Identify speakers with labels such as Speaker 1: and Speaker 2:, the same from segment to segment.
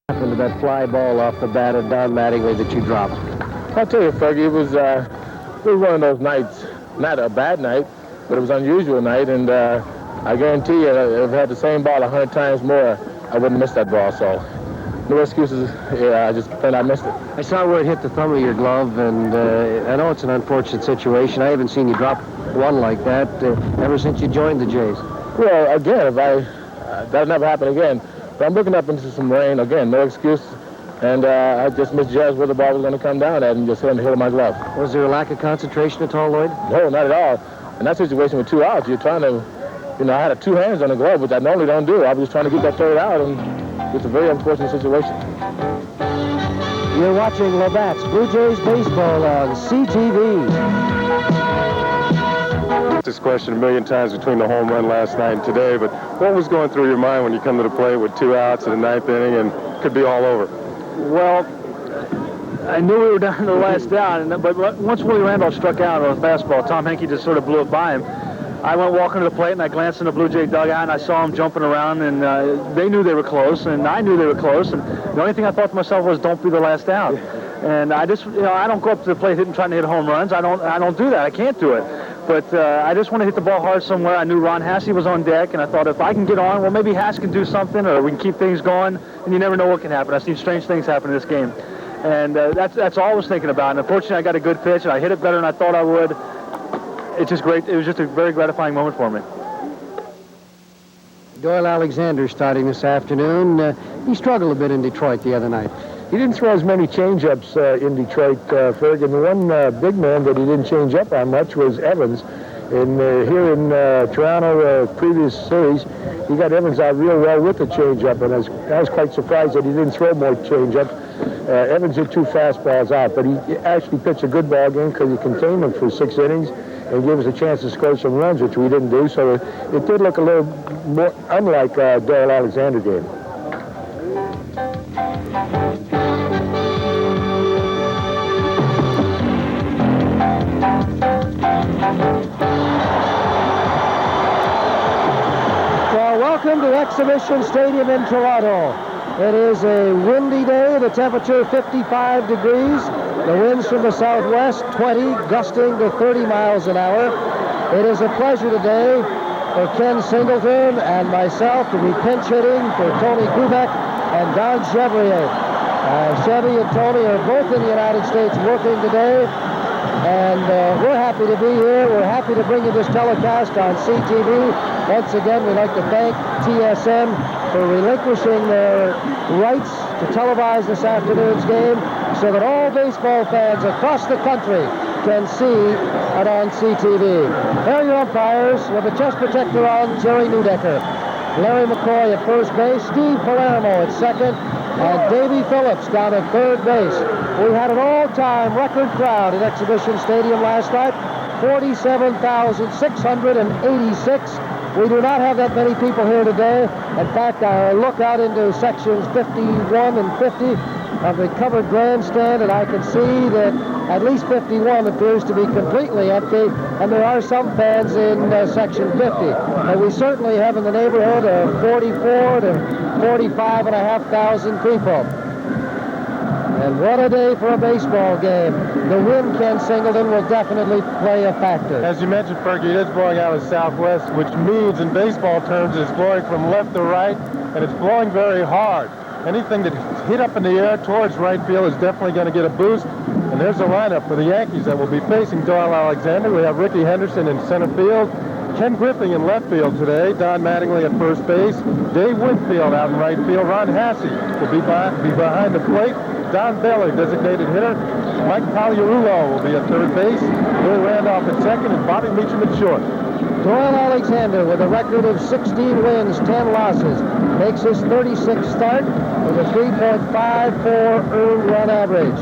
Speaker 1: Happened to that fly ball off the bat of Don Mattingly that you dropped?
Speaker 2: I'll tell you, Fergie, it was one of those nights, not a bad night, but it was an unusual night, and I guarantee you, if I had the same ball 100 times more, I wouldn't miss that ball, so no excuses. Yeah, I just thought I missed it.
Speaker 1: I saw where it hit the thumb of your glove, and I know it's an unfortunate situation. I haven't seen you drop one like that ever since you joined the Jays.
Speaker 2: Well, again, that'll never happen again. But I'm looking up into some rain, again, no excuse. And I just misjudged where the ball was going to come down at and just hit on the heel of my glove.
Speaker 1: Was there a lack of concentration at all, Lloyd?
Speaker 2: No, not at all. In that situation with 2 outs, you're trying to, I had 2 hands on the glove, which I normally don't do. I was just trying to get that third out, and it's a very unfortunate situation.
Speaker 1: You're watching Labatt's Blue Jays baseball on CTV.
Speaker 3: This question a million times between the home run last night and today, but what was going through your mind when you come to the plate with 2 outs in the 9th inning and could be all over?
Speaker 4: Well, I knew we were down to the last down, but once Willie Randolph struck out on a fastball, Tom Henke just sort of blew it by him. I went walking to the plate, and I glanced in the Blue Jay dugout, and I saw them jumping around, and they knew they were close, and I knew they were close, and the only thing I thought to myself was, don't be the last out. And I just, I don't go up to the plate trying to hit home runs. I don't do that. I can't do it. But I just want to hit the ball hard somewhere. I knew Ron Hasse was on deck, and I thought if I can get on, well, maybe Hasse can do something, or we can keep things going, and you never know what can happen. I've seen strange things happen in this game. And that's all I was thinking about. And unfortunately, I got a good pitch, and I hit it better than I thought I would. It's just great. It was just a very gratifying moment for me.
Speaker 1: Doyle Alexander starting this afternoon. He struggled a bit in Detroit the other night.
Speaker 2: He didn't throw as many change-ups in Detroit, Ferg, and the one big man that he didn't change up on much was Evans. And here in Toronto, previous series, he got Evans out real well with the change-up, and I was quite surprised that he didn't throw more change-ups. Evans hit 2 fastballs out, but he actually pitched a good ball game because he contained them for 6 innings and gave us a chance to score some runs, which we didn't do. So it did look a little more unlike Doyle Alexander game.
Speaker 1: Welcome to Exhibition Stadium in Toronto. It is a windy day, the temperature 55 degrees, the winds from the southwest 20, gusting to 30 miles an hour. It is a pleasure today for Ken Singleton and myself to be pinch hitting for Tony Kubek and Don Chevrier. Chevy and Tony are both in the United States working today, and we're happy to be here. We're happy to bring you this telecast on CTV. Once again, we'd like to thank TSN for relinquishing their rights to televise this afternoon's game so that all baseball fans across the country can see it on CTV. Here are your umpires with the chest protector on, Jerry Newdecker. Larry McCoy at first base, Steve Palermo at second, and Davey Phillips down at third base. We had an all-time record crowd at Exhibition Stadium last night, 47,686. We do not have that many people here today. In fact, I look out into sections 51 and 50 of the covered grandstand, and I can see that at least 51 appears to be completely empty, and there are some fans in section 50. And we certainly have in the neighborhood of 44 to 45,500 people. And what a day for a baseball game. The wind, Ken Singleton, will definitely play a factor.
Speaker 3: As you mentioned, Fergie, it is blowing out of the southwest, which means in baseball terms it's blowing from left to right, and it's blowing very hard. Anything that hit up in the air towards right field is definitely going to get a boost. And there's a lineup for the Yankees that will be facing Doyle Alexander. We have Ricky Henderson in center field, Ken Griffey in left field today, Don Mattingly at first base, Dave Winfield out in right field, Ron Hasse will be behind the plate, Don Bailey, designated hitter, Mike Pagliarulo will be at third base, Bill Randolph at second, and Bobby Meacham at short.
Speaker 1: Doyle Alexander, with a record of 16 wins, 10 losses, makes his 36th start with a 3.54 earned run average.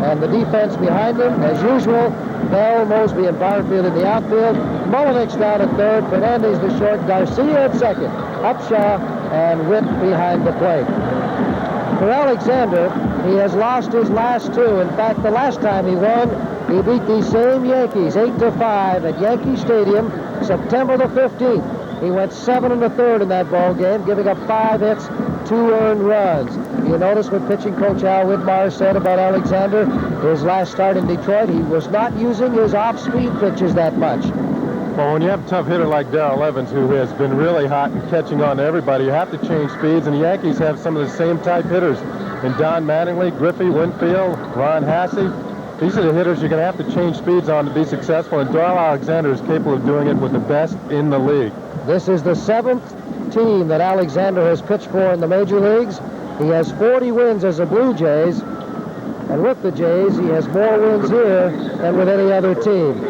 Speaker 1: And the defense behind him, as usual, Bell, Mosby, and Barfield in the outfield. Mullinex down at third, Fernandez the short, Garcia at second, Upshaw and Witt behind the plate. For Alexander, he has lost his last 2. In fact, the last time he won, he beat these same Yankees 8-5 at Yankee Stadium, September the 15th. He went 7 1/3 in that ball game, giving up 5 hits, 2 earned runs. You notice what pitching coach Al Whitmire said about Alexander. His last start in Detroit, he was not using his off-speed pitches that much.
Speaker 3: Well, when you have a tough hitter like Darrell Evans, who has been really hot and catching on to everybody, you have to change speeds, and the Yankees have some of the same type hitters in Don Mattingly, Griffey, Winfield, Ron Hassey. These are the hitters you're going to have to change speeds on to be successful, and Darrell Alexander is capable of doing it with the best in the league.
Speaker 1: This is the 7th team that Alexander has pitched for in the major leagues. He has 40 wins as a Blue Jays, and with the Jays, he has more wins here than with any other team.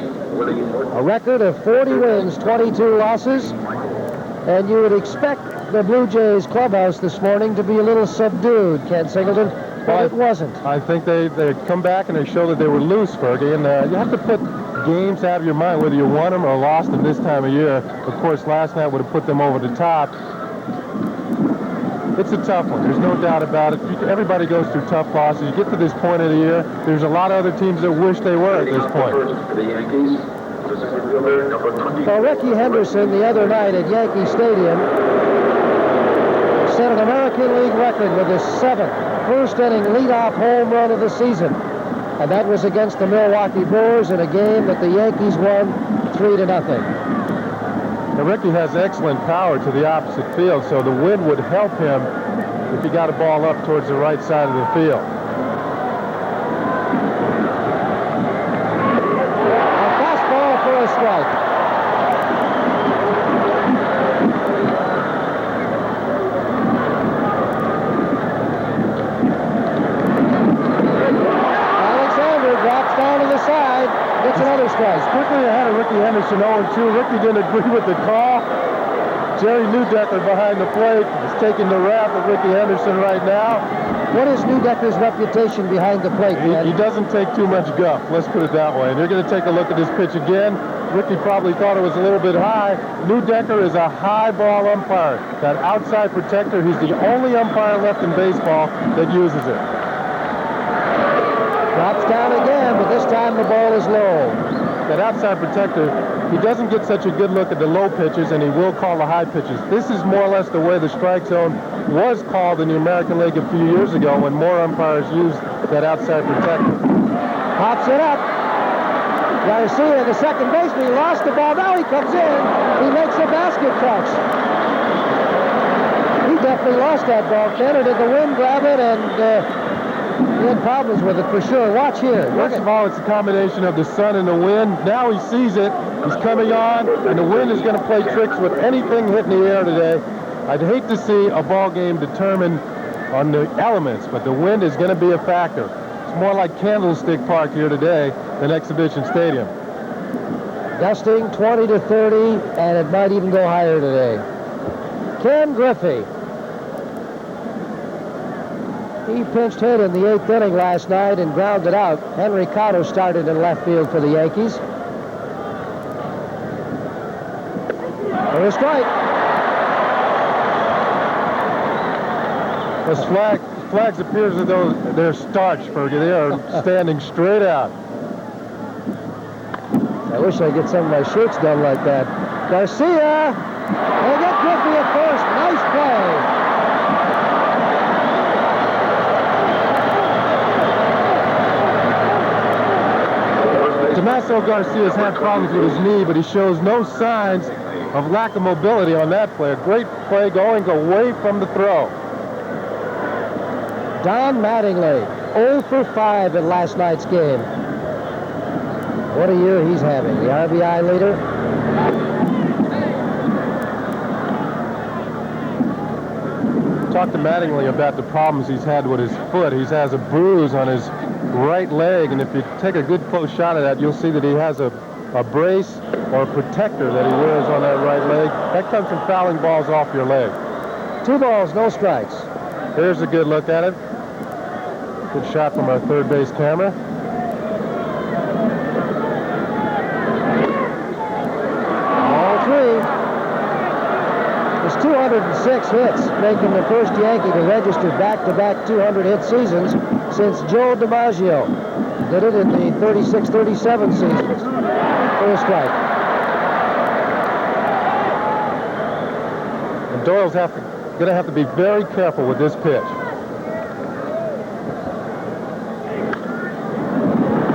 Speaker 1: A record of 40 wins, 22 losses, and you would expect the Blue Jays clubhouse this morning to be a little subdued, Ken Singleton, but it wasn't.
Speaker 3: I think they come back and they show that they were loose, Fergie, and you have to put games out of your mind, whether you won them or lost them this time of year. Of course, last night would have put them over the top. It's a tough one. There's no doubt about it. Everybody goes through tough losses. You get to this point of the year, there's a lot of other teams that wish they were at this point.
Speaker 1: Well, Ricky Henderson the other night at Yankee Stadium set an American League record with his 7th first-inning leadoff home run of the season. And that was against the Milwaukee Brewers in a game that the Yankees won 3-0.
Speaker 3: Now, Ricky has excellent power to the opposite field, so the wind would help him if he got a ball up towards the right side of the field.
Speaker 1: A fastball for a strike. Alexander drops down to the side, gets another strike.
Speaker 3: Quickly ahead of Ricky Henderson, 0-2. Ricky didn't agree with the call. Jerry Newdecker behind the plate is taking the rap of Ricky Henderson right now.
Speaker 1: What is Newdecker's reputation behind the plate, man?
Speaker 3: He doesn't take too much guff, let's put it that way. And you're going to take a look at this pitch again. Ricky probably thought it was a little bit high. Newdecker is a high ball umpire. That outside protector, he's the only umpire left in baseball that uses it.
Speaker 1: Drops down again, but this time the ball is low.
Speaker 3: That outside protector, he doesn't get such a good look at the low pitches, and he will call the high pitches. This is more or less the way the strike zone was called in the American League a few years ago when more umpires used that outside protector.
Speaker 1: Pops it up. Garcia, the second baseman, he lost the ball. Now he comes in. He makes a basket catch. He definitely lost that ball, Ken, or did the wind grab it? And he had problems with it for sure. Watch here.
Speaker 3: First of all, it's a combination of the sun and the wind. Now he sees it. He's coming on, and the wind is going to play tricks with anything hitting the air today. I'd hate to see a ball game determined on the elements, but the wind is going to be a factor. It's more like Candlestick Park here today than Exhibition Stadium.
Speaker 1: Gusting 20 to 30, and it might even go higher today. Ken Griffey. He pinched hit in the 8th inning last night and grounded out. Henry Cotto started in left field for the Yankees. For a strike.
Speaker 3: Those flags appears as though they're starched, Fergie. They are standing straight out.
Speaker 1: I wish I could get some of my shirts done like that. Garcia! They get Griffey at first. Nice play.
Speaker 3: Tomaso Garcia's had problems with his knee, but he shows no signs of lack of mobility on that play. A great play going away from the throw.
Speaker 1: Don Mattingly, 0 for 5 in last night's game. What a year he's having. The RBI leader.
Speaker 3: Talk to Mattingly about the problems he's had with his foot. He has a bruise on his right leg, and if you take a good close shot of that, you'll see that he has a brace or a protector that he wears on that right leg. That comes from fouling balls off your leg.
Speaker 1: 2 balls, no strikes.
Speaker 3: Here's a good look at it. Good shot from our third base camera.
Speaker 1: All 3. His 206 hits make him the first Yankee to register back-to-back 200-hit seasons since Joe DiMaggio did it in the 36-37 seasons. For a strike.
Speaker 3: And Doyle's have to going to have to be very careful with this pitch.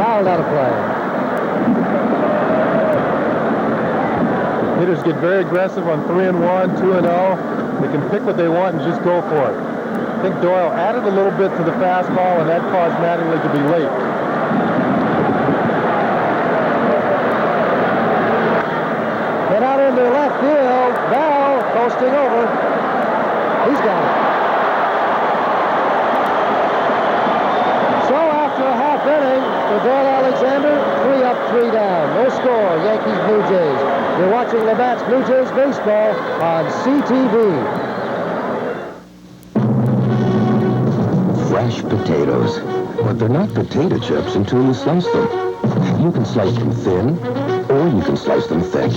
Speaker 1: Fouled out of play.
Speaker 3: Hitters get very aggressive on 3-1, 2-0. They can pick what they want and just go for it. I think Doyle added a little bit to the fastball, and that caused Mattingly to be late.
Speaker 1: Hit out into left field. Bell coasting over. He's got it. So after a half inning for Doyle Alexander, 3 up, 3 down. No score, Yankees Blue Jays. You're watching Labatt's Blue Jays baseball on CTV.
Speaker 5: Fresh potatoes, but they're not potato chips until you slice them. You can slice them thin, or you can slice them thick.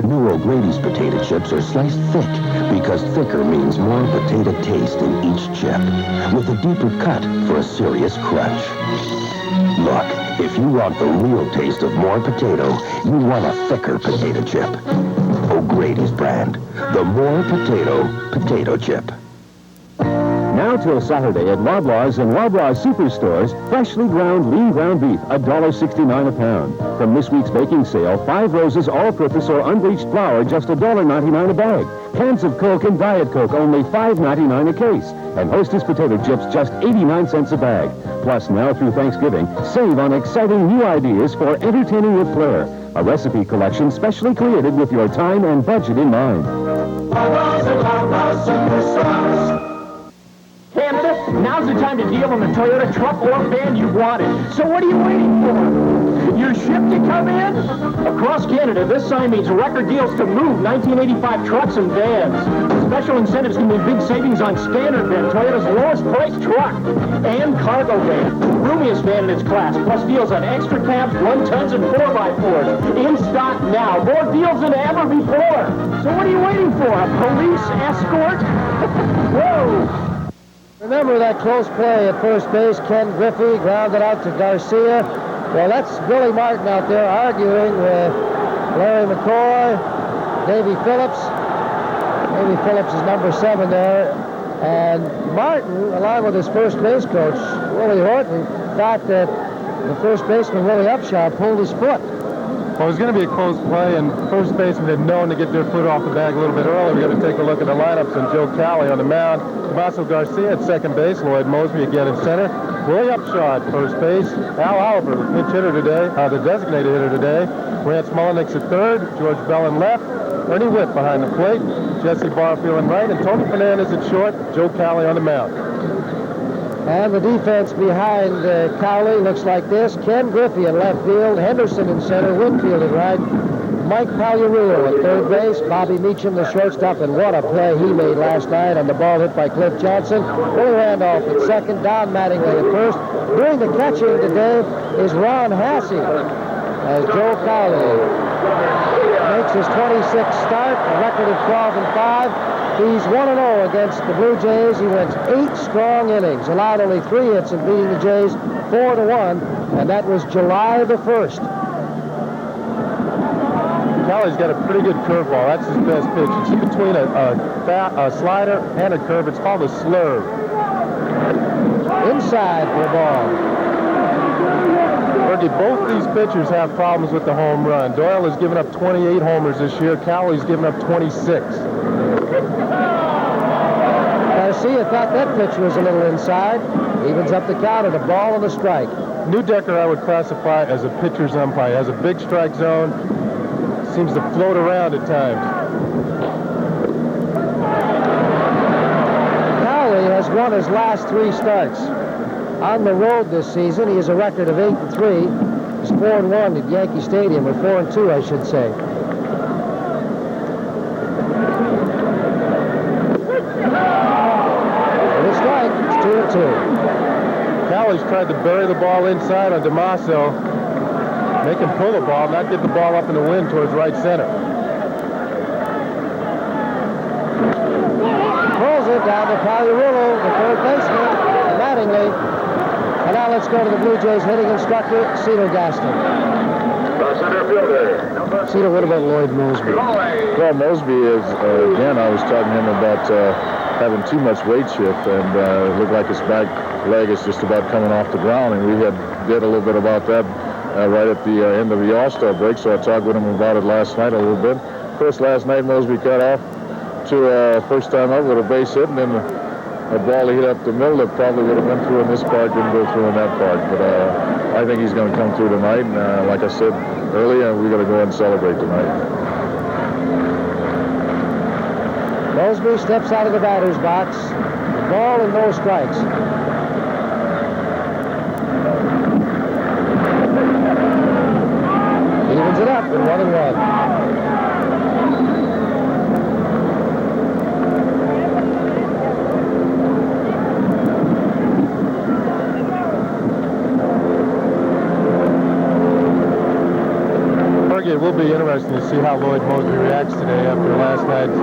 Speaker 5: New O'Grady's potato chips are sliced thick because thicker means more potato taste in each chip, with a deeper cut for a serious crunch. Look, if you want the real taste of more potato, you want a thicker potato chip. O'Grady's brand, the more potato chip.
Speaker 6: Now till Saturday at Loblaws and Loblaws Superstores, freshly ground lean ground beef, $1.69 a pound. From this week's baking sale, 5 Roses all-purpose or unbleached flour, just $1.99 a bag. Cans of Coke and Diet Coke, only $5.99 a case. And Hostess potato chips, just 89 cents a bag. Plus, now through Thanksgiving, save on exciting new ideas for entertaining with flair. A recipe collection specially created with your time and budget in mind.
Speaker 7: Loblaws and Loblaws Superstores. Canada, now's the time to deal on the Toyota truck or van you wanted. So what are you waiting for? Your ship to come in? Across Canada, this sign means record deals to move 1985 trucks and vans. Special incentives can mean big savings on Standard Van, Toyota's lowest priced truck, and Cargo Van, the roomiest van in its class, plus deals on extra cabs, 1-tons, and 4x4s. In stock now. More deals than ever before. So what are you waiting for? A police escort? Whoa!
Speaker 1: Remember that close play at first base. Ken Griffey grounded out to Garcia. Well, that's Billy Martin out there arguing with Larry McCoy, Davy Phillips. Davy Phillips is number 7 there. And Martin, along with his first base coach, Willie Horton, thought that the first baseman, Willie Upshaw, pulled his foot.
Speaker 3: Well, it was going to be a close play, and first baseman had known to get their foot off the bag a little bit early. We're going to take a look at the lineups, and Joe Cali on the mound. Tommaso Garcia at second base, Lloyd Mosby again in center. Willie Upshaw at first base. Al Oliver, the pinch hitter today, the designated hitter today. Rance Mullenix at third. George Bellin left. Ernie Witt behind the plate. Jesse Barfield in right. And Tony Fernandez at short. Joe Cali on the mound.
Speaker 1: And the defense behind Cowley looks like this. Ken Griffey in left field. Henderson in center. Winfield at right. Mike Pagliarulo at third base. Bobby Meacham, the shortstop, and what a play he made last night on the ball hit by Cliff Johnson. Willie Randolph at second. Don Mattingly at first. Doing the catching today is Ron Hasse, as Joe Cowley makes his 26th start, a record of 12-5. He's 1-0 against the Blue Jays. He went 8 strong innings, allowed only 3 hits in beating the Jays 4-1, and that was July the 1st.
Speaker 3: Cowley's got a pretty good curveball. That's his best pitch. It's in between a slider and a curve. It's called a slurve.
Speaker 1: Inside for a ball.
Speaker 3: Fergie, both these pitchers have problems with the home run. Doyle has given up 28 homers this year. Cowley's given up 26.
Speaker 1: Garcia thought that pitch was a little inside. Evens up the count at a ball and a strike.
Speaker 3: Newdecker I would classify as a pitcher's umpire. Has a big strike zone. Seems to float around at times.
Speaker 1: Cowley has won his last 3 starts. On the road this season, he has a record of 8-3. He's 4-1 at Yankee Stadium, or 4-2, I should say. With a strike, it's 2-2.
Speaker 3: Cowley's tried to bury the ball inside on Damaso. Make him pull the ball, not get the ball up in the wind towards right center.
Speaker 1: Pulls it down to Pagliarulo, the third baseman, Mattingly. And now let's go to the Blue Jays hitting instructor, Cedar Gaston.
Speaker 2: Center fielder.
Speaker 1: Cedar, what about Lloyd Mosby?
Speaker 2: Well, Mosby is, again, I was talking to him about having too much weight shift, and it looked like his back leg is just about coming off the ground, and we did a little bit about that right at the end of the All-Star break, so I talked with him about it last night a little bit. Of course, last night Mosby got off to first time up with a base hit, and then a ball he hit up the middle that probably would have went through in this park, didn't go through in that park. But I think he's going to come through tonight, and like I said earlier, we're going to go and celebrate tonight.
Speaker 1: Mosby steps out of the batter's box. Ball and no strikes. Evens it up in 1-1.
Speaker 3: It will be interesting to see how Lloyd Mosby reacts today after last night's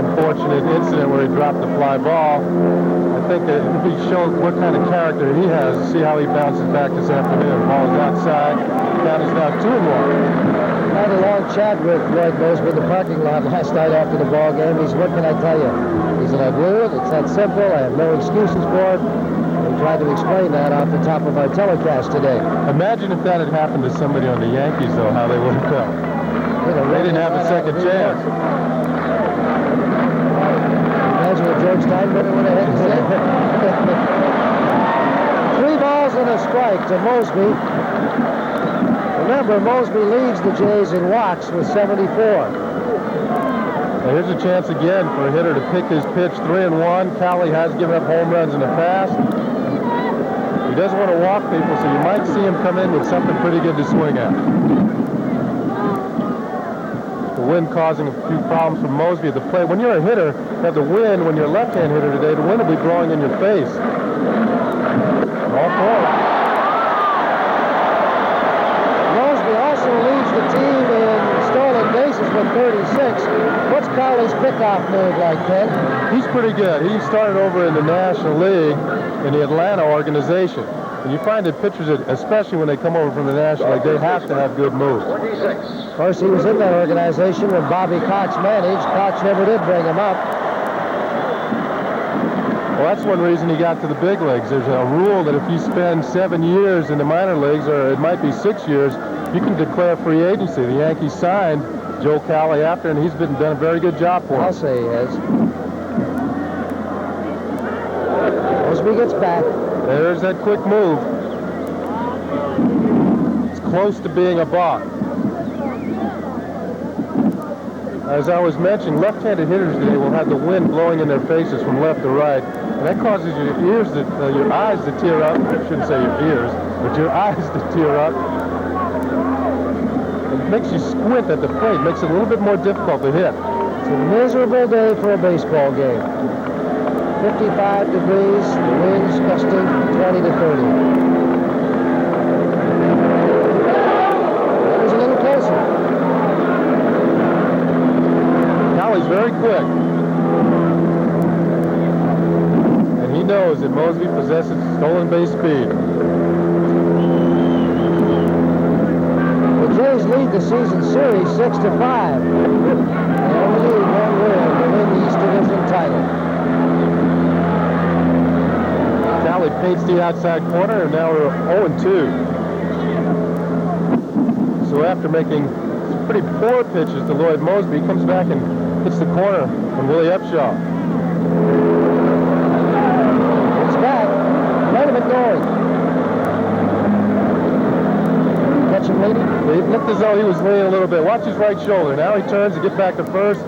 Speaker 3: unfortunate incident where he dropped the fly ball. I think that if he shows what kind of character he has, to see how he bounces back this afternoon. Ball is outside. Count is now 2-1.
Speaker 1: I had a long chat with Lloyd Mosby in the parking lot last night after the ball game. He said, "What can I tell you?" He said, "I blew it. It's that simple. I have no excuses for it." We tried to explain that off the top of our telecast today.
Speaker 3: Imagine if that had happened to somebody on the Yankees, though, how they would have felt. They didn't have a second chance.
Speaker 1: Imagine what George Steinbrenner would have had to say. 3 balls and a strike to Mosby. Remember, Mosby leads the Jays in walks with 74.
Speaker 3: Now here's a chance again for a hitter to pick his pitch. 3-1. Cali has given up home runs in the past. He doesn't want to walk people, so you might see him come in with something pretty good to swing at. The wind causing a few problems for Mosby at the plate. When you're a hitter, you have the wind. When you're a left-hand hitter today, the wind will be blowing in your face. All 4.
Speaker 1: Mosby also leads the team in stolen bases with 36. What's Cali's pickoff move like, Ted?
Speaker 3: He's pretty good. He started over in the National League in the Atlanta organization. And you find that pitchers, especially when they come over from the National League, they have to have good moves.
Speaker 1: Of course, he was in that organization when Bobby Cox managed. Cox never did bring him up.
Speaker 3: Well, that's one reason he got to the big leagues. There's a rule that if you spend 7 years in the minor leagues, or it might be 6 years, you can declare free agency. The Yankees signed Joe Cali after, and he's done a very good job for him.
Speaker 1: I'll say he has. Mosby gets back.
Speaker 3: There's that quick move. It's close to being a balk. As I was mentioning, left-handed hitters today will have the wind blowing in their faces from left to right, and that causes your eyes to tear up. I shouldn't say your ears, but your eyes to tear up. It makes you squint at the plate, makes it a little bit more difficult to hit.
Speaker 1: It's a miserable day for a baseball game. 55 degrees, the wind's gusting 20 to 30. That was a little closer.
Speaker 3: Cali's very quick. And he knows that Mosby possesses stolen base speed.
Speaker 1: The Jays lead the season series 6-5. They only need 1 win to win the East Division title.
Speaker 3: Cali paints the outside corner, and now we're 0-2. So after making pretty poor pitches to Lloyd Mosby, he comes back and hits the corner from Willie Upshaw.
Speaker 1: It's back. Let him going. Catch him leading.
Speaker 3: It looked as though he was leaning a little bit. Watch his right shoulder. Now he turns to get back to first.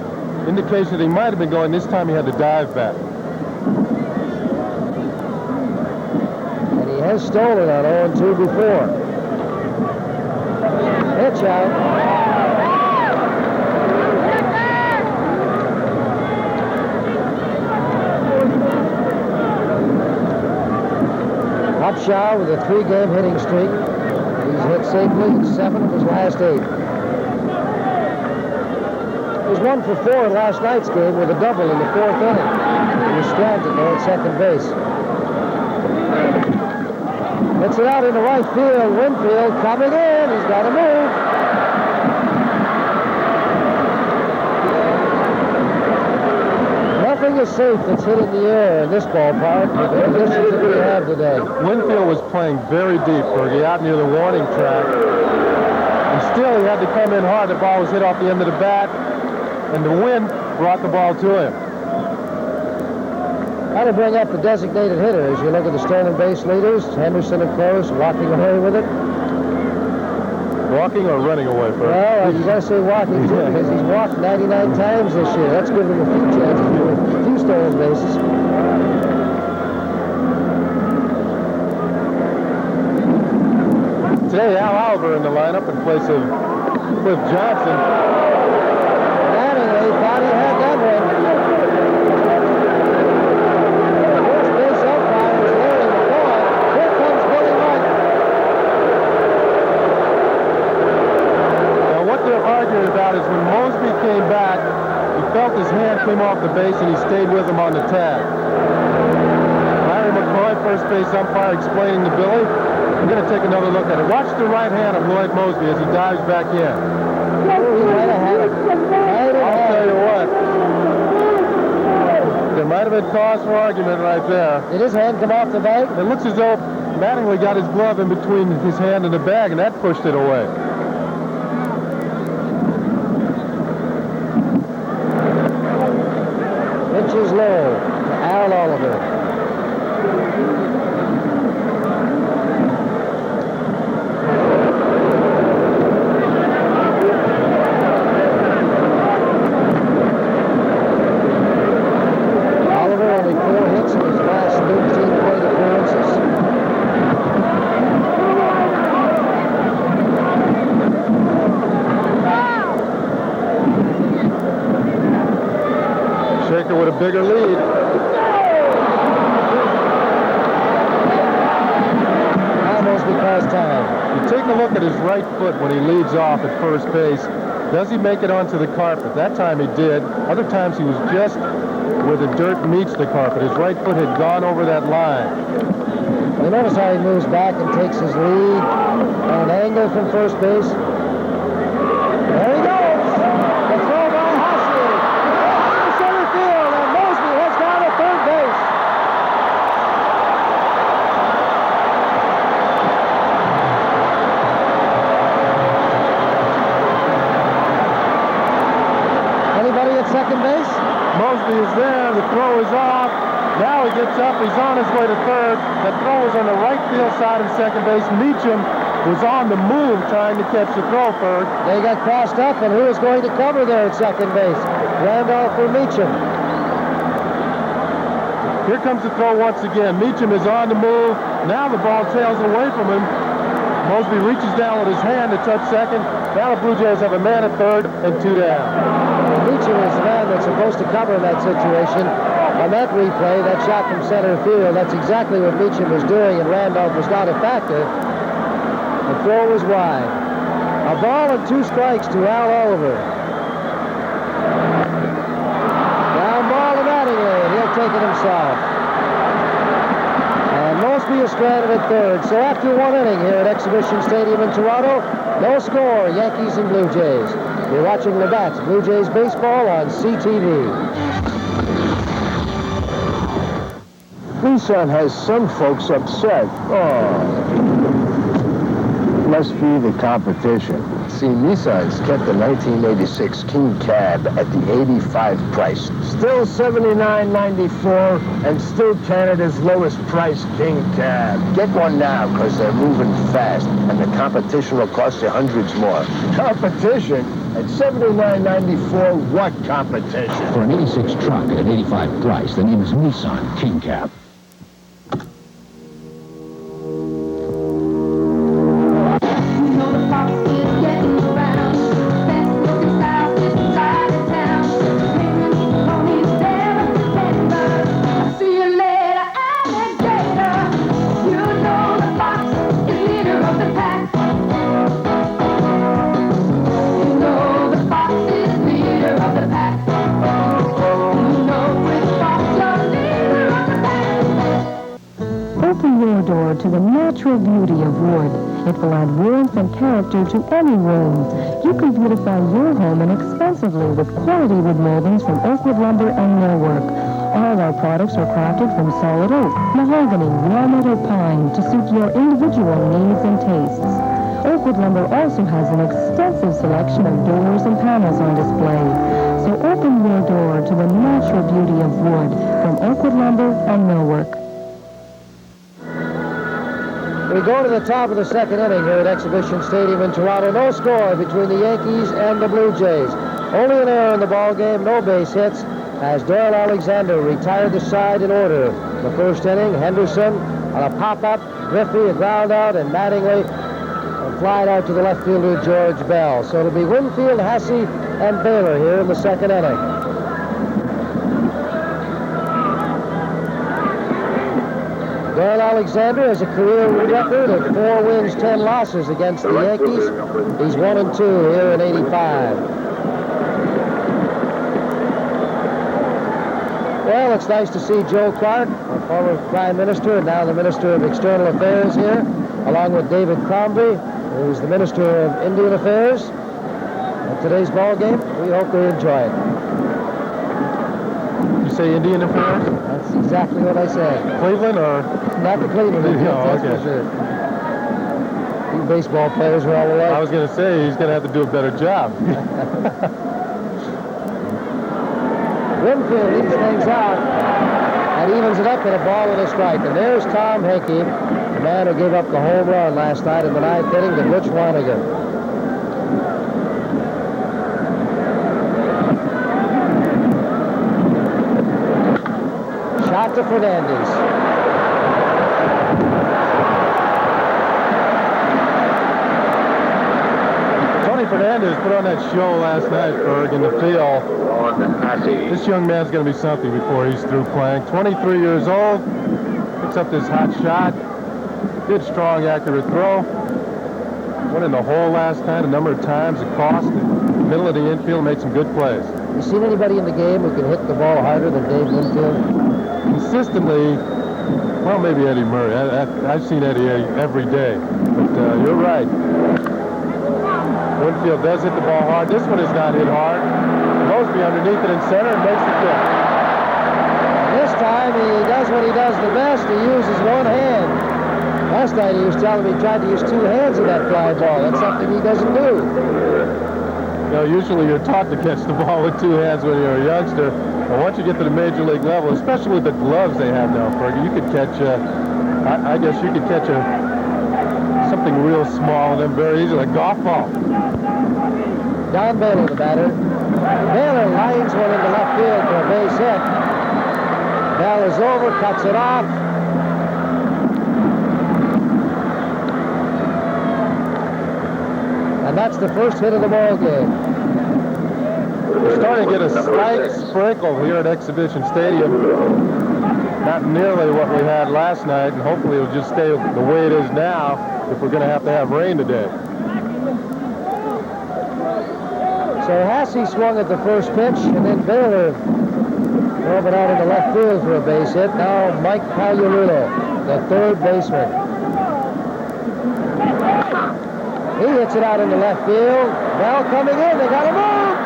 Speaker 3: Indication that he might have been going. This time he had to dive back.
Speaker 1: And he has stolen on 0-2 before. Pitch out. Upshaw with a 3-game hitting streak. He's hit safely in 7 of his last 8. He was 1 for 4 in last night's game with a double in the 4th inning. He was stranded there at second base. Hits it out into right field. Winfield coming in. He's got to move. Nothing is safe that's hit in the air in this ballpark with the conditions that we have today.
Speaker 3: Winfield was playing very deep, Fergie, out near the warning track. And still, he had to come in hard. The ball was hit off the end of the bat, and the wind brought the ball to him.
Speaker 1: How to bring up the designated hitters. You look at the stolen base leaders, Henderson, of course, walking away with it.
Speaker 3: Walking or running away, Fergie?
Speaker 1: Well, you got to say walking, too, because he's walked 99 times this year. That's given him a few chances, a few stolen bases.
Speaker 3: Today, Al Oliver in the lineup in place of Cliff Johnson.
Speaker 1: Mattingly thought he had that one. First base umpire is Larry McCoy. Here comes Billy White.
Speaker 3: Now, what they're arguing about is when Mosby came back, he felt his hand came off the base and he stayed with him on the tag. Larry McCoy, first base umpire, explaining to Billy. We're going to take another look at it. Watch the right hand of Lloyd Mosby as he dives back in.
Speaker 1: He might have had it.
Speaker 3: I'll tell you what. There might have been cause for argument right there.
Speaker 1: Did his hand come off the bag?
Speaker 3: It looks as though Mattingly got his glove in between his hand and the bag, and that pushed it away.
Speaker 1: Pitches low to Al Oliver. Oliver only 4 hits in his last 13 plate appearances.
Speaker 3: Shaker with a bigger lead.
Speaker 1: Almost because time.
Speaker 3: You take a look at his right foot when he leads off at first base. Does he make it onto the carpet? That time he did. Other times he was just where the dirt meets the carpet. His right foot had gone over that line.
Speaker 1: You notice how he moves back and takes his lead on an angle from first base. There he goes. The throw by Hossie. To center field, and Mosby heads down to third base. Anybody at second base?
Speaker 3: Mosby is there. The throw is off. Now he gets up. He's on his way to third. The throw is on the right field side of second base. Meacham was on the move trying to catch the throw first.
Speaker 1: They got crossed up, and who is going to cover there at second base? Randolph or Meacham?
Speaker 3: Here comes the throw once again. Meacham is on the move. Now the ball sails away from him. Mosby reaches down with his hand to touch second. Now the Blue Jays have a man at third and 2 down.
Speaker 1: Meacham is the man that's supposed to cover in that situation. On that replay, that shot from center field, that's exactly what Meacham was doing, and Randolph was not a factor. The throw was wide. A ball and 2 strikes to Al Oliver. Down ball to Mattingly, and he'll take it himself. And Mosby is stranded at third. So after 1 inning here at Exhibition Stadium in Toronto, no score, Yankees and Blue Jays. You're watching Labatt's Blue Jays baseball on CTV.
Speaker 2: Nissan has some folks upset. Oh. Must be the competition.
Speaker 5: See, Nissan's kept the 1986 King Cab at the $85 price.
Speaker 2: Still $79.94 and still Canada's lowest price King Cab.
Speaker 5: Get one now, because they're moving fast, and the competition will cost you hundreds more.
Speaker 2: Competition? At $79.94, what competition?
Speaker 6: For an 86 truck at an 85 price, the name is Nissan King Cab.
Speaker 8: To the natural beauty of wood. It will add warmth and character to any room. You can beautify your home inexpensively with quality wood moldings from Oakwood Lumber and Millwork. All our products are crafted from solid oak, mahogany, walnut, or pine to suit your individual needs and tastes. Oakwood Lumber also has an extensive selection of doors and panels on display. So open your door to the natural beauty of wood from Oakwood Lumber and Millwork.
Speaker 1: We go to the top of the second inning here at Exhibition Stadium in Toronto. No score between the Yankees and the Blue Jays. Only an error in the ball game, no base hits, as Doyle Alexander retired the side in order. The first inning, Henderson on a pop-up, Griffey a ground out, and Mattingly flied out to the left fielder George Bell. So it'll be Winfield, Hasse, and Baylor here in the second inning. Doyle Alexander has a career record of 4 wins, 10 losses against the Yankees. He's 1-2 here in '85. Well, it's nice to see Joe Clark, our former Prime Minister and now the Minister of External Affairs here, along with David Crombie, who's the Minister of Indian Affairs. At today's ball game, we hope they enjoy it.
Speaker 3: You say Indian Affairs?
Speaker 1: That's exactly what I said.
Speaker 3: Cleveland or?
Speaker 1: Not the Cleveland Indians, that's
Speaker 3: okay.
Speaker 1: for sure. You baseball players are all alike.
Speaker 3: I was going to say, he's going to have to do a better job.
Speaker 1: Winfield leaves things out and evens it up with a ball and a strike. And there's Tom Henke, the man who gave up the home run last night in the 9th inning to Butch Flanagan. Shot to Fernandez.
Speaker 3: Tony Fernandez put on that show last night, Berg, in the field. This young man's going to be something before he's through playing. 23 years old, picks up this hot shot. Good, strong, accurate throw. Went in the hole last night a number of times. It cost. Middle of the infield, made some good plays.
Speaker 1: You seen anybody in the game who can hit the ball harder than Dave Winfield?
Speaker 3: Consistently, well, maybe Eddie Murray. I've seen Eddie every day. But you're right. Winfield does hit the ball hard. This one is not hit hard. Mosby underneath it in center and makes the catch.
Speaker 1: This time he does what he does the best. He uses one hand. Last night he was telling me he tried to use 2 hands in that fly ball. That's something he doesn't do.
Speaker 3: You know, usually you're taught to catch the ball with 2 hands when you're a youngster. But once you get to the major league level, especially with the gloves they have now, Fergie, you could catch, I guess you could catch something real small and then very easy, like a golf ball.
Speaker 1: Don Baylor, the batter. Baylor lines one into left field for a base hit. Bell is over, cuts it off. And that's the first hit of the ball game.
Speaker 3: We're starting to get a slight sprinkle here at Exhibition Stadium. Not nearly what we had last night, and hopefully it'll just stay the way it is now if we're going to have rain today.
Speaker 1: So Hasse swung at the first pitch, and then Baylor drove it out into left field for a base hit. Now Mike Pagliarulo, the third baseman. He hits it out into left field. Bell coming in. They got to move.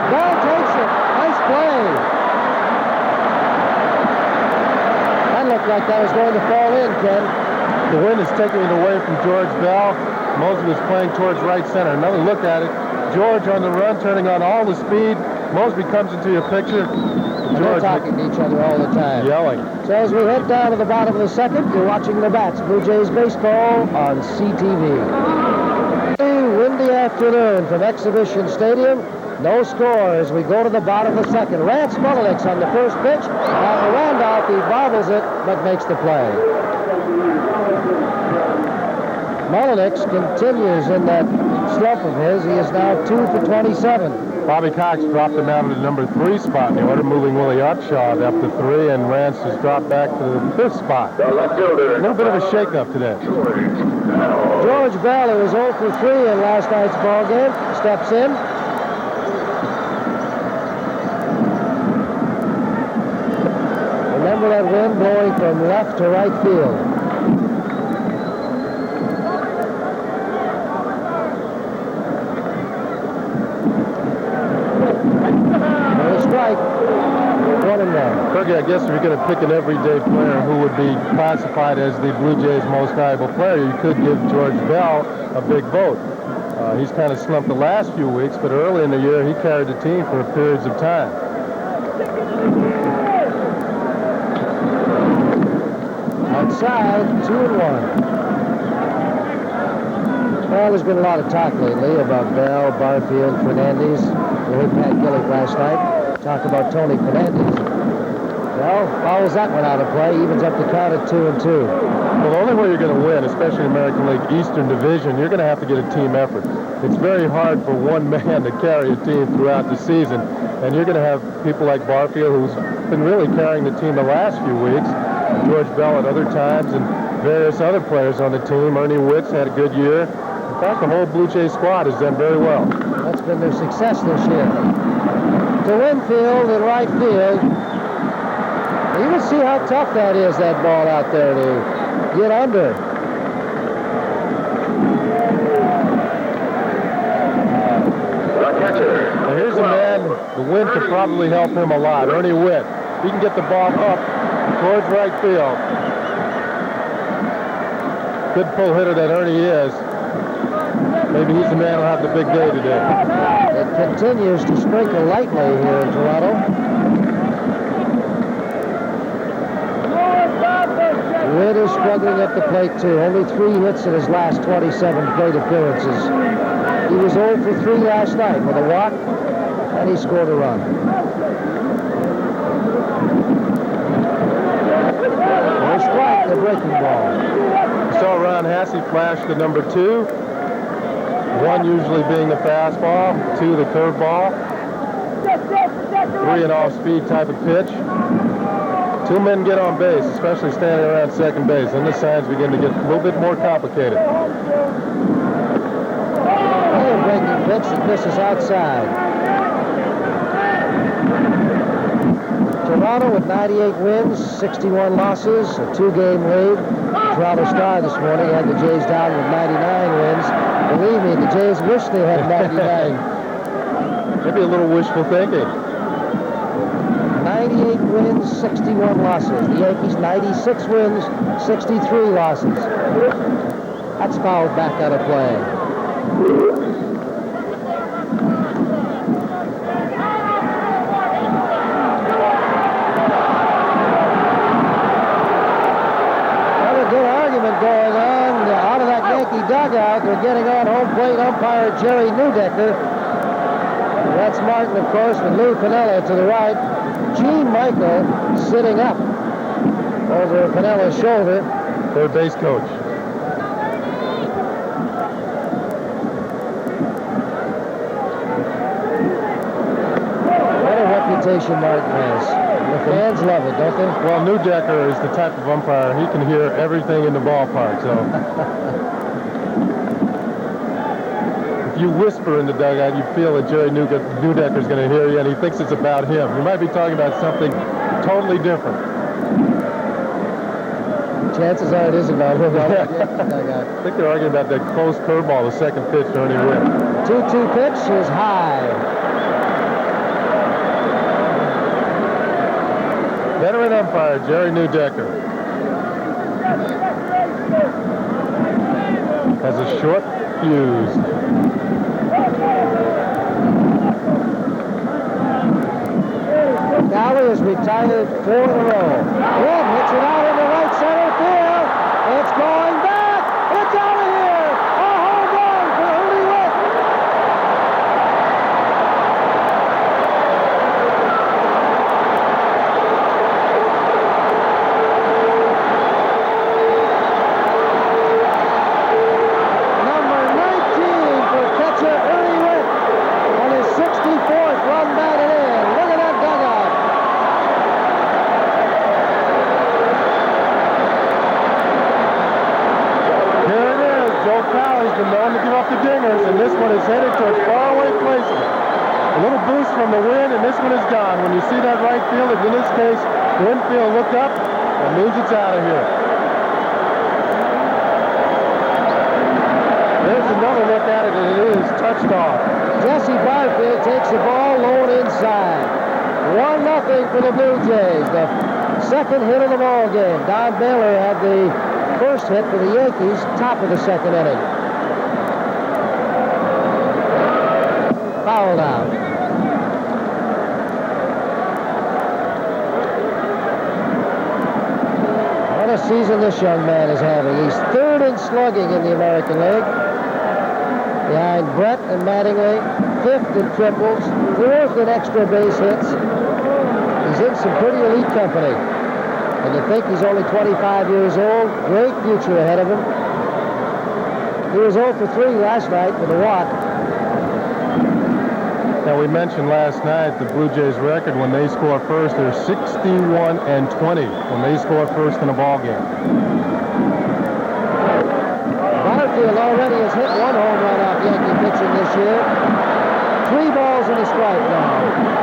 Speaker 1: Bell takes it. Nice play. That looked like that was going to fall in, Ken.
Speaker 3: The wind is taking it away from George Bell. Mosby was playing towards right center. Another look at it. George on the run, turning on all the speed. Mosby comes into your picture.
Speaker 1: They're talking to each other all the time.
Speaker 3: Yelling.
Speaker 1: So as we head down to the bottom of the second, you're watching the Bats Blue Jays baseball on CTV. Windy afternoon from Exhibition Stadium. No score as we go to the bottom of the second. Rance Mullenix on the first pitch. And Randolph, he bobbles it, but makes the play. Mullenix continues in that slump of his. He is now 2 for 27.
Speaker 3: Bobby Cox dropped him out of the number 3 spot in the order, moving Willie Upshaw up to 3, and Rance has dropped back to the 5th spot. A little bit of a shake-up today.
Speaker 1: George Bell, who was 0 for 3 in last night's ball game, steps in. Remember that wind blowing from left to right field. Strike. 1-1.
Speaker 3: Fergie, I guess if you're going to pick an everyday player who would be classified as the Blue Jays' most valuable player, you could give George Bell a big vote. He's kind of slumped the last few weeks, but early in the year, he carried the team for periods of time.
Speaker 1: Outside, 2-1. Well, there's been a lot of talk lately about Bell, Barfield, Fernandez. We heard Pat Gillick last night talk about Tony Fernandez. Well, fouls that one out of play, evens up the count at 2-2.
Speaker 3: Well, the only way you're going to win, especially American League Eastern Division, you're going to have to get a team effort. It's very hard for one man to carry a team throughout the season, and you're going to have people like Barfield, who's been really carrying the team the last few weeks, George Bell at other times, and various other players on the team. Ernie Wicks had a good year. In fact, the whole Blue Jays squad has done very well.
Speaker 1: That's been their success this year. To Winfield in right field. You can see how tough that is, that ball out there to get under.
Speaker 3: Now here's a man, the wind could probably help him a lot. Ernie Witt. He can get the ball up towards right field. Good pull hitter that Ernie is. Maybe he's the man who'll have the big day today.
Speaker 1: It continues to sprinkle lightly here in Toronto. Witt is struggling at the plate, too. Only 3 hits in his last 27 plate appearances. He was 0 for 3 last night with a walk, and he scored a run. There's strike, the breaking ball.
Speaker 3: We saw Ron Hassey flash the number 2. 1 usually being the fastball, 2 the curveball, 3 an off-speed type of pitch. 2 men get on base, especially standing around second base, and the signs begin to get a little bit more complicated.
Speaker 1: Another breaking pitch that misses outside. Toronto with 98 wins, 61 losses, a 2-game lead. Toronto Star this morning had the Jays down with 99 wins. Believe me, the Jays wish they had 99.
Speaker 3: Maybe a little wishful thinking.
Speaker 1: 98 wins, 61 losses. The Yankees, 96 wins, 63 losses. That's fouled back out of play. Going on out of that Yankee dugout. They're getting on home plate umpire Jerry Newdecker. That's Martin, of course, with Lou Piniella to the right. Gene Michael sitting up over Pinella's shoulder.
Speaker 3: Third base coach.
Speaker 1: What a reputation Martin has. The fans love it, don't they?
Speaker 3: Well, Newdecker is the type of umpire, he can hear everything in the ballpark, so. If you whisper in the dugout, you feel that Jerry Newdecker's going to hear you, and he thinks it's about him. You might be talking about something totally different.
Speaker 1: Chances are it is about him.
Speaker 3: I think they're arguing about that close curveball, the second pitch to Ernie Witt.
Speaker 1: 2-2 pitch is high.
Speaker 3: Veteran umpire Jerry Newdecker has a short fuse.
Speaker 1: Galley has retired 4 in a row. Wood hits it out into right center field. It's going back. It's out of here. A home run for Ernie Witt. Number 19 for catcher Ernie Witt on his 64th run batted in. Look at that dugout.
Speaker 3: Here it is. Joe Cowley's been known to give up the dingers, and this one is headed towards faraway places. A little boost from the wind, and this one is gone. When you see that right field, in this case, Winfield look up, that means it's out of here. There's another look at it, and it is touched off.
Speaker 1: Jesse Barfield takes the ball low and inside. 1-0 for the Blue Jays. The second hit of the ball game. Don Baylor had the first hit for the Yankees, top of the second inning. Fouled out. What a season this young man is having. He's third in slugging in the American League, behind Brett and Mattingly, fifth in triples, fourth in extra base hits. He's in some pretty elite company. And you think he's only 25 years old. Great future ahead of him. He was 0 for 3 last night with a walk.
Speaker 3: Now, we mentioned last night the Blue Jays record when they score first. They're 61-20 when they score first in a ball game.
Speaker 1: Barfield already has hit 1 home run off Yankee pitching this year. 3 balls and a strike now.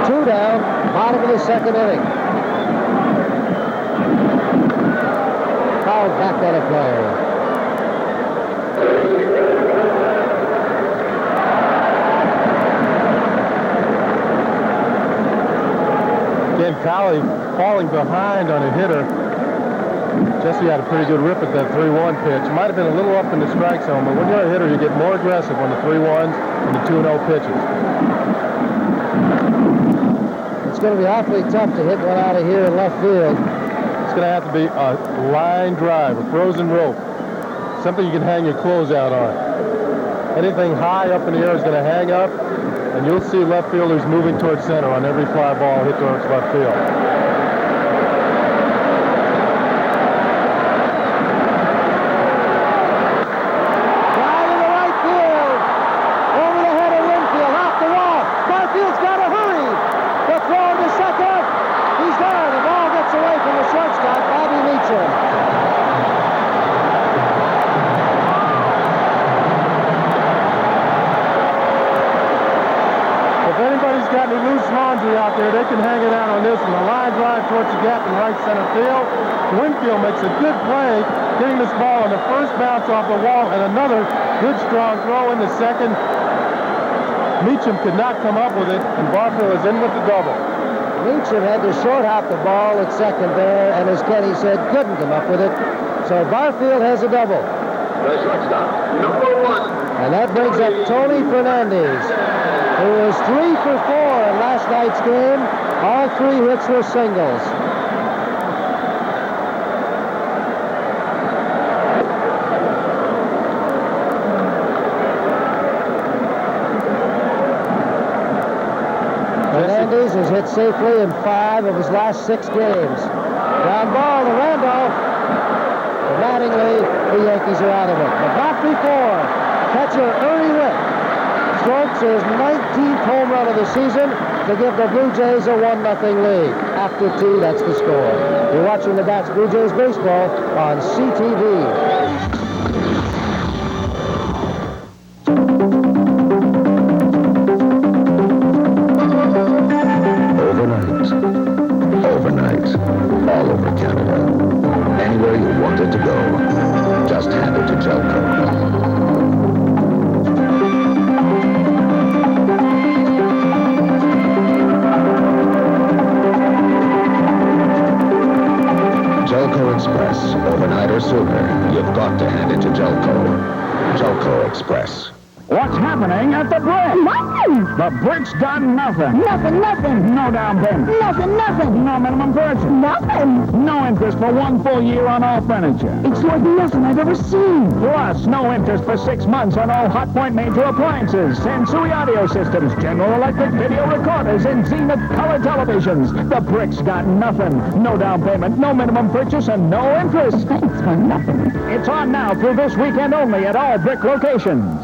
Speaker 1: 2 down, bottom of the second inning. Fouled back at a player.
Speaker 3: Again, Colley falling behind on a hitter. Jesse had a pretty good rip at that 3-1 pitch. Might have been a little up in the strike zone, but when you're a hitter, you get more aggressive on the 3-1s and the 2-0 pitches.
Speaker 1: It's going to be awfully tough to hit one out of here in left field.
Speaker 3: It's going to have to be a line drive, a frozen rope, something you can hang your clothes out on. Anything high up in the air is going to hang up, and you'll see left fielders moving towards center on every fly ball hit towards left field. They can hang it out on this one. A line drive towards the gap in right center field. Winfield makes a good play, getting this ball on the first bounce off the wall, and another good strong throw in the second. Meacham could not come up with it, and Barfield is in with the double.
Speaker 1: Meacham had to short hop the ball at second there, and as Kenny said, couldn't come up with it. So Barfield has a double.
Speaker 5: The shortstop, number 1.
Speaker 1: And that brings up Tony Fernandez, who was 3 for 4 in last night's game. All 3 hits were singles. Fernandez has hit safely in 5 of his last 6 games. Ground ball to Randolph. Mattingly, the Yankees are out of it. But not before. Catcher Ernie Witt strokes his 19th home run of the season to give the Blue Jays a 1-0 lead. After 2, that's the score. You're watching the Bats Blue Jays baseball on CTV.
Speaker 5: Overnight, all over Canada. Anywhere you wanted to go, just hand it to Jelco. Jelco Express, overnight or sooner, you've got to hand it to Jelco. Jelco Express.
Speaker 7: What's happening at the Brick?
Speaker 9: Nothing.
Speaker 7: The Brick's done nothing.
Speaker 9: Nothing.
Speaker 7: No down payment.
Speaker 9: Nothing.
Speaker 7: No minimum purchase.
Speaker 9: Nothing.
Speaker 7: No interest for 1 full year on all furniture.
Speaker 9: It's like nothing I've ever seen.
Speaker 7: Plus, no interest for 6 months on all Hot Point major appliances, Sansui audio systems, General Electric video recorders, and Zenith color televisions. The Brick's got nothing. No down payment, no minimum purchase, and no interest.
Speaker 9: Thanks for nothing.
Speaker 7: It's on now through this weekend only at all Brick locations.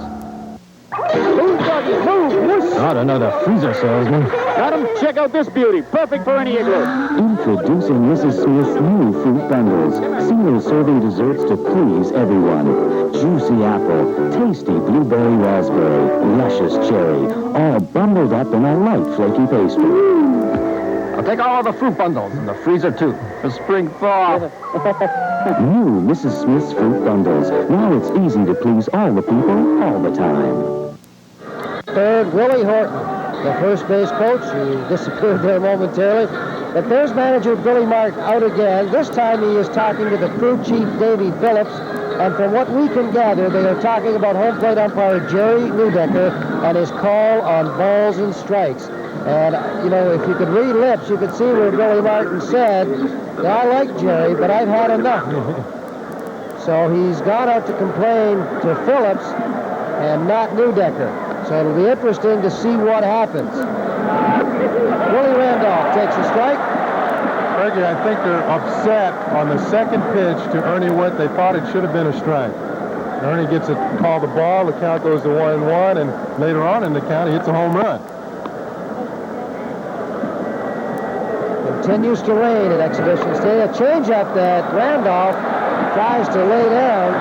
Speaker 6: Not another freezer salesman.
Speaker 7: Got him? Check out this beauty. Perfect for any igloo.
Speaker 6: Introducing Mrs. Smith's new fruit bundles. Single serving desserts to please everyone. Juicy apple, tasty blueberry raspberry, luscious cherry, all bundled up in a light flaky pastry.
Speaker 4: I'll take all of the fruit bundles and the freezer too. For spring thaw.
Speaker 6: New Mrs. Smith's fruit bundles. Now it's easy to please all the people all the time.
Speaker 1: third, Willie Horton, the first base coach, who disappeared there momentarily. But there's manager Billy Martin out again. This time he is talking to the crew chief, Davy Phillips. And from what we can gather, they are talking about home plate umpire Jerry Neudecker and his call on balls and strikes. And, you know, if you could read lips, you could see where Billy Martin said, I like Jerry, but I've had enough. So he's gone out to complain to Phillips and not Neudecker. So it'll be interesting to see what happens. Willie Randolph takes a strike.
Speaker 3: Reggie, I think they're upset on the second pitch to Ernie Witt. They thought it should have been a strike. Ernie gets a call the ball, the count goes to 1-1, and later on in the count, he hits a home run.
Speaker 1: Continues to rain at Exhibition Stadium. A changeup that Randolph tries to lay down.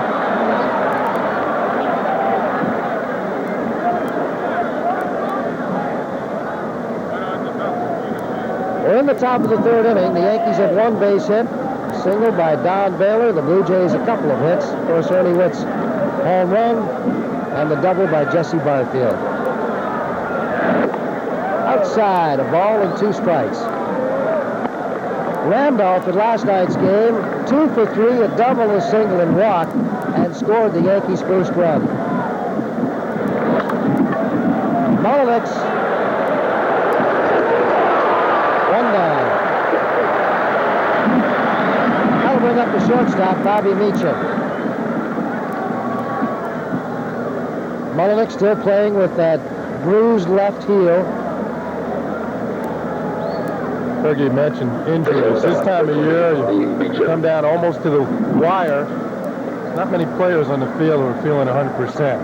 Speaker 1: We're in the top of the third inning. The Yankees have one base hit, a single by Don Baylor. The Blue Jays a couple of hits. Of course, Ernie Witt's home run and the double by Jesse Barfield. Outside, a ball and 2 strikes. Randolph at last night's game, 2 for 3, a double, a single, and walk, and scored the Yankees' first run. Molyneux, 1 down. That'll bring up the shortstop, Bobby Meacham. Molyneux still playing with that bruised left heel.
Speaker 3: Fergie mentioned injuries. This time of year, you come down almost to the wire. Not many players on the field who are feeling 100%.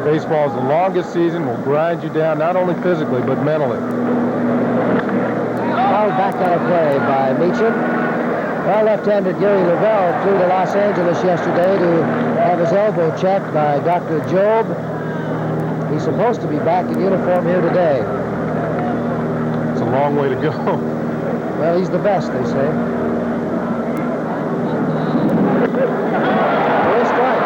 Speaker 3: Baseball's the longest season, will grind you down, not only physically, but mentally.
Speaker 1: Fouled back out of play by Meacham. Well, left-hander Gary Lavelle flew to Los Angeles yesterday to have his elbow checked by Dr. Job. He's supposed to be back in uniform here today.
Speaker 3: It's a long way to go.
Speaker 1: Well, he's the best, they say. First strike.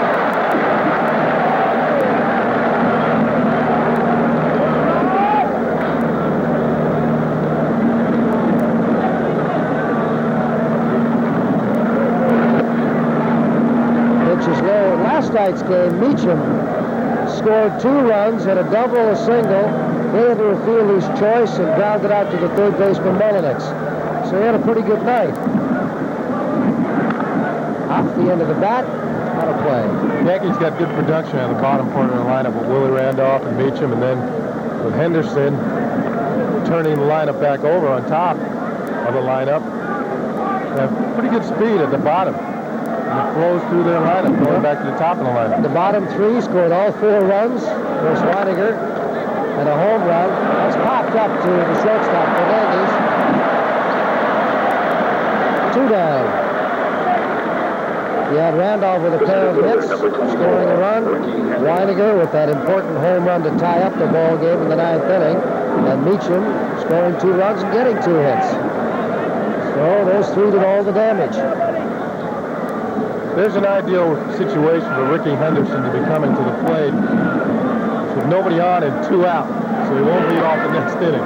Speaker 1: Pitch is low. In last night's game, Meacham scored 2 runs, had a double, a single, gave to a fielder's choice, and grounded out to the third baseman, Molyneux. So he had a pretty good night. Off the end of the bat, out of play.
Speaker 3: Yankees got good production on the bottom part of the lineup with Willie Randolph and Meacham, and then with Henderson turning the lineup back over on top of the lineup. They have pretty good speed at the bottom. And it flows through their lineup, going back to the top of the lineup.
Speaker 1: The bottom 3 scored all 4 runs. There's Weiniger and a home run. That's popped up to the shortstop, Fernandez. 2 down. You had Randolph with a pair of hits, scoring a run. Weiniger with that important home run to tie up the ball game in the 9th inning. And Meacham scoring 2 runs and getting 2 hits. So those 3 did all the damage.
Speaker 3: There's an ideal situation for Ricky Henderson to be coming to the plate with nobody on and 2 out, so he won't lead off the next inning.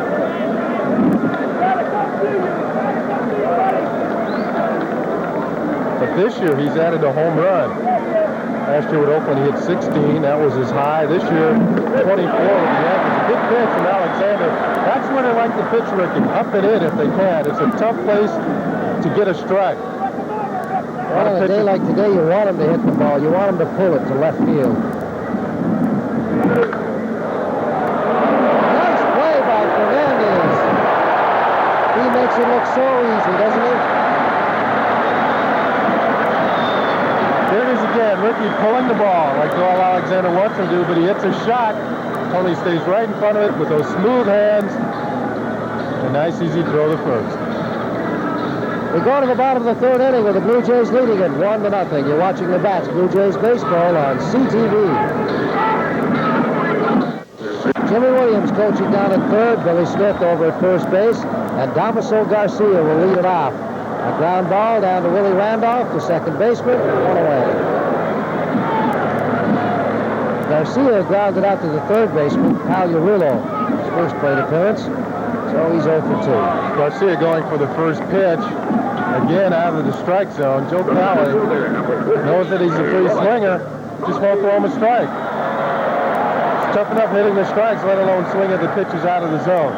Speaker 3: But this year, he's added a home run. Last year with Oakland, he hit 16. That was his high. This year, 24 with the Yankees. A good pitch from Alexander. That's when they like to pitch Ricky. Up and in if they can. It's a tough place to get a strike.
Speaker 1: Well, on a day like today, you want him to hit the ball. You want him to pull it to left field. Nice play by Fernandez. He makes it look so easy, doesn't he?
Speaker 3: There it is again. Ricky pulling the ball like Joel Alexander wants him to, but he hits a shot. Tony stays right in front of it with those smooth hands. A nice, easy throw to first.
Speaker 1: We go to the bottom of the 3rd inning with the Blue Jays leading it 1-0. You're watching the Bats Blue Jays baseball on CTV. Jimmy Williams coaching down at 3rd, Billy Smith over at first base, and Damaso Garcia will lead it off. A ground ball down to Willie Randolph, the second baseman, 1 away. Garcia grounded out to the third baseman, Pagliarulo, his first plate appearance. So he's 0 for 2.
Speaker 3: Garcia going for the first pitch. Again, out of the strike zone. Joe Cowley knows that he's a free swinger. Just won't throw him a strike. It's tough enough hitting the strikes, let alone swinging the pitches out of the zone.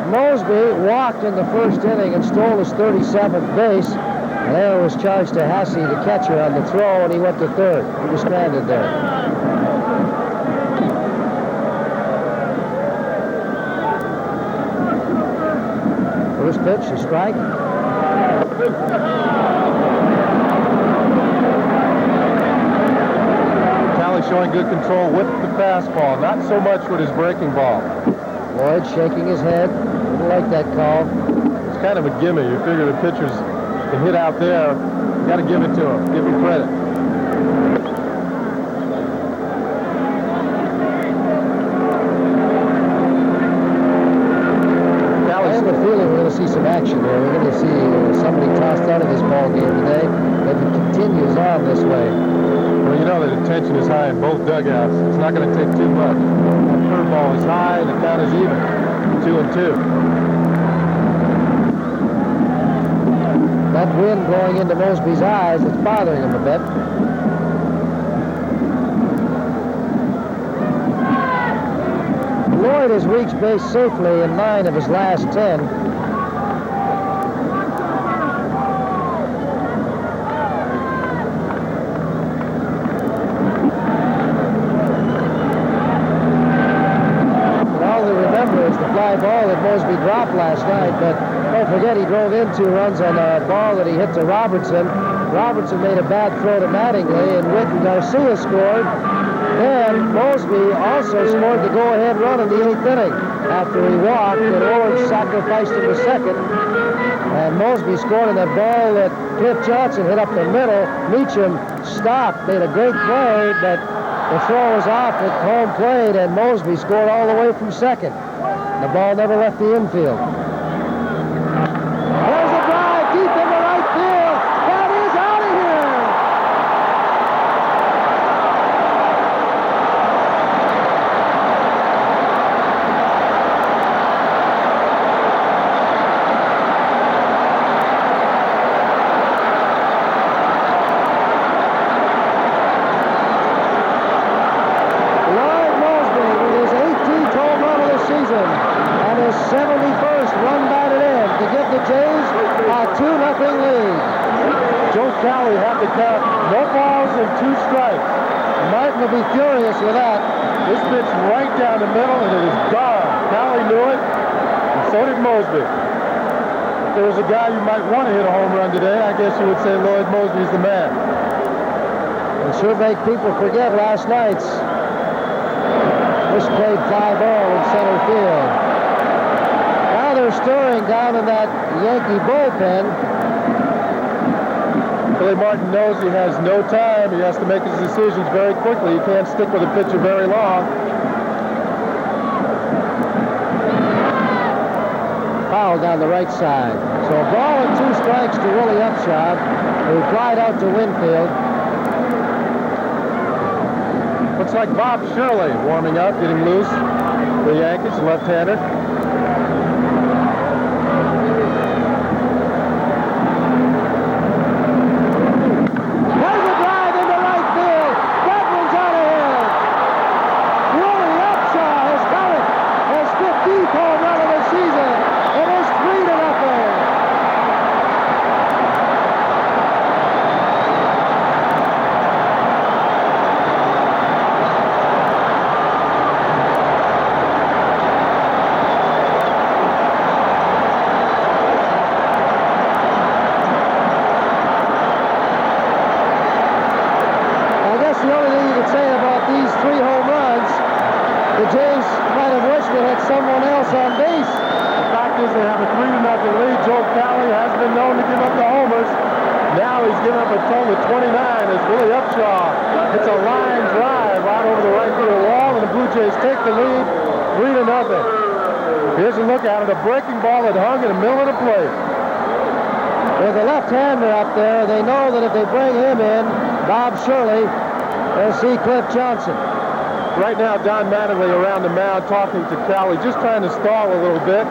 Speaker 1: Mosby walked in the first inning and stole his 37th base. An error was charged to Hasse, the catcher, on the throw, and he went to third. He was stranded there. First pitch, a strike.
Speaker 3: Cowley showing good control with the fastball, not so much with his breaking ball.
Speaker 1: Lloyd shaking his head. Didn't like that call.
Speaker 3: It's kind of a gimme. You figure the pitchers can hit out there. You got to give it to him. Give him credit.
Speaker 1: I have a feeling we're going to see some action there. We're going to see somebody tossed out of this ball game today if it continues on this way.
Speaker 3: Well, you know that the tension is high in both dugouts. It's not going to take too much. The curveball is high and the count is even. 2-2.
Speaker 1: That wind blowing into Mosby's eyes, it's bothering him a bit. Lloyd has reached base safely in 9 of his last 10. And all they remember is the fly ball that Mosby dropped last night, but don't forget he drove in 2 runs on a ball that he hit to Robertson. Robertson made a bad throw to Mattingly, and Witt and Garcia scored. Then Mosby also scored the go-ahead run in the 8th inning after he walked, and Orange sacrificed him to second. And Mosby scored on that ball that Cliff Johnson hit up the middle. Meacham stopped, made a great play, but the throw was off at home plate, and Mosby scored all the way from second. The ball never left the infield. There's a drive deep into right field. That is out of here. Lloyd Mosby with his 18th home run of the season and his 71st run batted in to give the Jays a 2-0 lead.
Speaker 3: Joe Cowley had to count no balls and 2 strikes.
Speaker 1: Martin will be furious with that.
Speaker 3: This pitch right down the middle, and it is gone. Cowley knew it, and so did Mosby. If there was a guy you might want to hit a home run today, I guess you would say Lloyd Mosby's the man.
Speaker 1: It sure make people forget last night's misplayed fly ball in center field. Now they're stirring down in that Yankee bullpen.
Speaker 3: Billy Martin knows he has no time. He has to make his decisions very quickly. He can't stick with a pitcher very long.
Speaker 1: Foul down the right side. So a ball and 2 strikes to Willie Upshot, who flied out to Winfield.
Speaker 3: Looks like Bob Shirley warming up, getting loose. The Yankees, left-hander.
Speaker 1: There's a drive into right field. That one's out of here. Willie Upshaw has got it. His 15th home run of the season. It is 3-0. The only thing you could say about these 3 home runs, the Jays might have wished they had someone else on base.
Speaker 3: The fact is they have a 3-0 lead. Joe Cowley has been known to give up the homers. Now he's given up a total of 29 as Willie Upshaw hits a line drive out over the right field wall, and the Blue Jays take the lead 3-0. Here's a look at it, a breaking ball that hung in the middle of the plate.
Speaker 1: With the left-hander up there, they know that if they bring him in, Bob Shirley, they'll see Cliff Johnson.
Speaker 3: Right now, Don Mattingly around the mound talking to Cali, just trying to stall a little bit.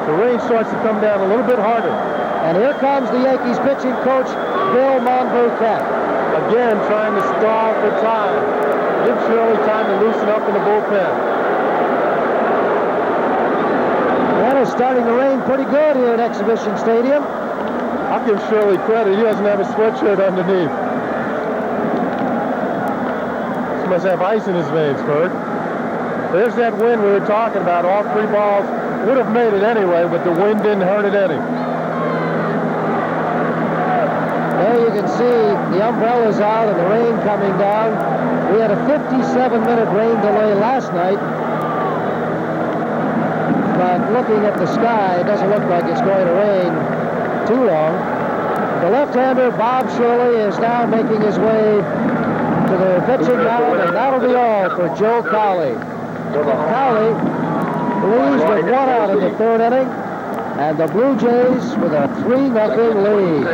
Speaker 3: The rain starts to come down a little bit harder.
Speaker 1: And here comes the Yankees pitching coach, Bill Monbouquet.
Speaker 3: Again, trying to stall for time. Give Shirley time to loosen up in the bullpen.
Speaker 1: And it's starting to rain pretty good here at Exhibition Stadium.
Speaker 3: I'll give Shirley credit. He doesn't have a sweatshirt underneath. He must have ice in his veins, Ferg. There's that wind we were talking about. All three balls would have made it anyway, but the wind didn't hurt it any.
Speaker 1: There you can see the umbrellas out and the rain coming down. We had a 57-minute rain delay last night. But looking at the sky, it doesn't look like it's going to rain too long. The left-hander, Bob Shirley, is now making his way to the pitching mound, and that'll be all for Joe Cowley. Cowley leads with 1 out in the 3rd inning, and the Blue Jays with a 3-0 lead.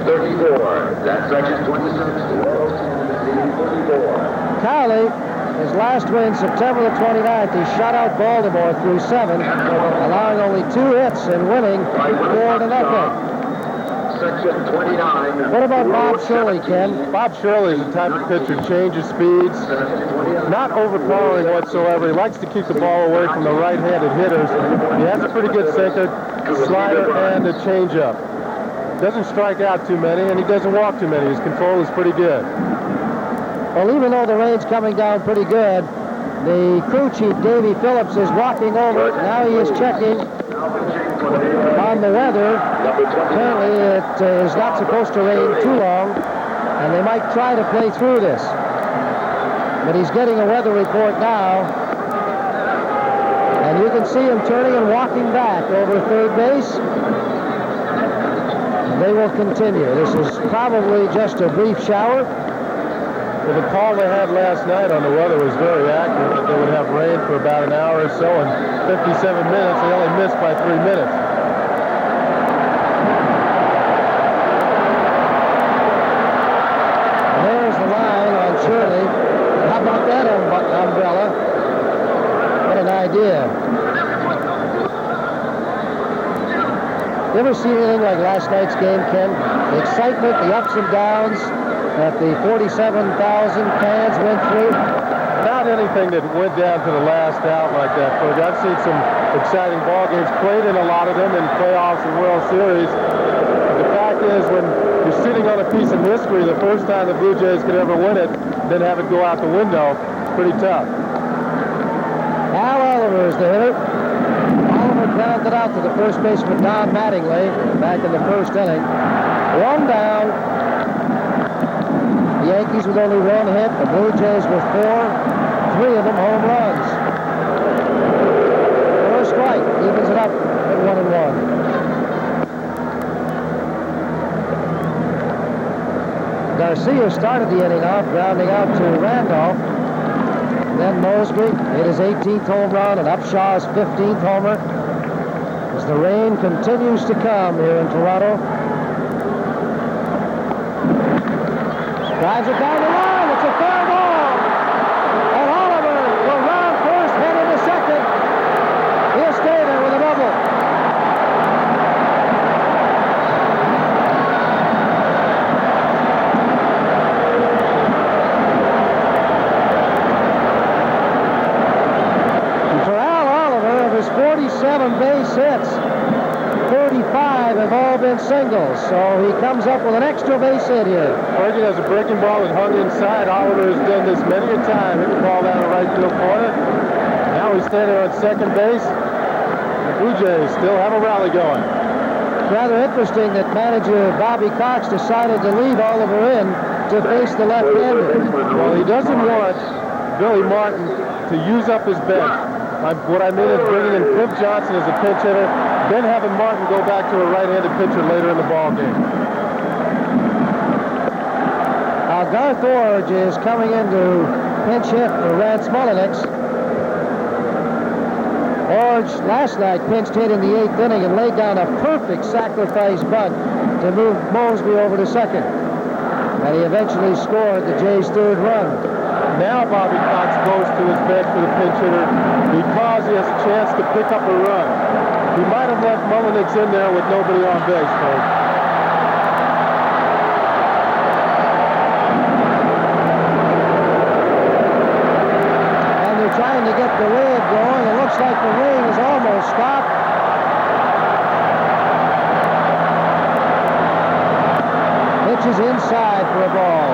Speaker 10: 34. That's section 26.
Speaker 1: Cowley, his last win, September the 29th, he shut out Baltimore through 7, allowing only 2 hits and winning 4-0.
Speaker 10: Section 29.
Speaker 1: What about Bob Shirley, Ken?
Speaker 3: Bob Shirley is the type of pitcher, changes speeds, not overpowering whatsoever. He likes to keep the ball away from the right-handed hitters. He has a pretty good sinker, slider, and a changeup. Doesn't strike out too many, and he doesn't walk too many. His control is pretty good.
Speaker 1: Well, even though the rain's coming down pretty good, the crew chief, Davey Phillips, is walking over. Now he is checking on the weather. Apparently, it is not supposed to rain too long, and they might try to play through this. But he's getting a weather report now, and you can see him turning and walking back over 3rd base. They will continue. This is probably just a brief shower.
Speaker 3: Well, the call they had last night on the weather was very accurate, that they would have rain for about an hour or so. In 57 minutes, they only missed by 3 minutes.
Speaker 1: And there's the line on Shirley. How about that umbrella? What an idea. You ever see anything like last night's game, Ken? The excitement, the ups and downs that the 47,000 fans went through?
Speaker 3: Not anything that went down to the last out like that, Ferg. I've seen some exciting ball games, played in a lot of them in playoffs and World Series. The fact is, when you're sitting on a piece of history, the first time the Blue Jays could ever win it, then have it go out the window, pretty tough.
Speaker 1: Al Oliver is the hitter. Grounded out to the first baseman, Don Mattingly, back in the 1st inning. 1 down. The Yankees with only 1 hit. The Blue Jays with 4. 3 of them home runs. First strike evens it up at 1-1. Garcia started the inning off, grounding out to Randolph. Then Mosby hit his 18th home run and Upshaw's 15th homer. As the rain continues to come here in Toronto. Drives it down the line. It's a fair ball. And Oliver will round first, head into second. He'll stay there with a double. And for Al Oliver, of his 47 base hits, 35 have all been singles, so he comes up with an extra base hit here.
Speaker 3: Fergie has a breaking ball that hung inside. Oliver has done this many a time. Hit the ball down the right field corner. Now he's standing on second base. The Blue Jays still have a rally going.
Speaker 1: Rather interesting that manager Bobby Cox decided to leave Oliver in to face the left-hander.
Speaker 3: Well, he doesn't want Billy Martin to use up his bench. What I mean is bringing in Cliff Johnson as a pinch hitter, then having Martin go back to a right-handed pitcher later in the ball game.
Speaker 1: Garth Orge is coming in to pinch hit for Rad Smoleniks. Orge last night pinched hit in the 8th inning and laid down a perfect sacrifice bunt to move Mosby over to second. And he eventually scored the Jays' 3rd run.
Speaker 3: Now Bobby Cox goes to his bench for the pinch hitter because he has a chance to pick up a run. He might have left Mullenix in there with nobody on base, folks.
Speaker 1: And they're trying to get the wave going. It looks like the wave is almost stopped. Pitch is inside for a ball.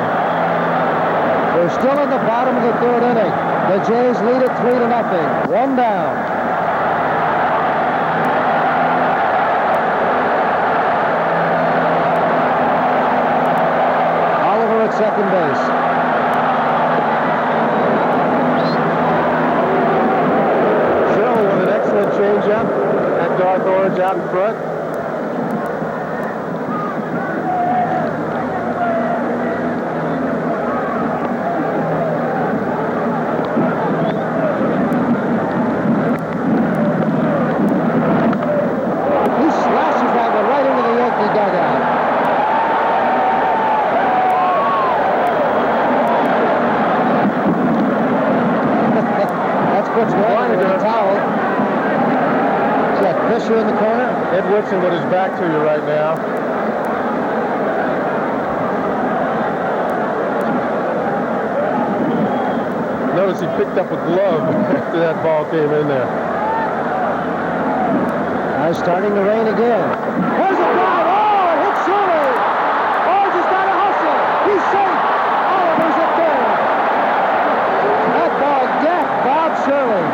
Speaker 1: We're still in the bottom of the third inning. The Jays lead it 3-0. One down. Oliver at second base.
Speaker 3: Shirley with an excellent changeup at Darth Orange out in front.
Speaker 1: In the corner.
Speaker 3: Ed Woodson with his back to you right now. Notice he picked up a glove after that ball came in there.
Speaker 1: Now it's starting to rain again. There's a drive. Oh, it hits Shirley. Orange has got a hustle. He's safe. Oliver's at third. That ball decked Bob Shirley.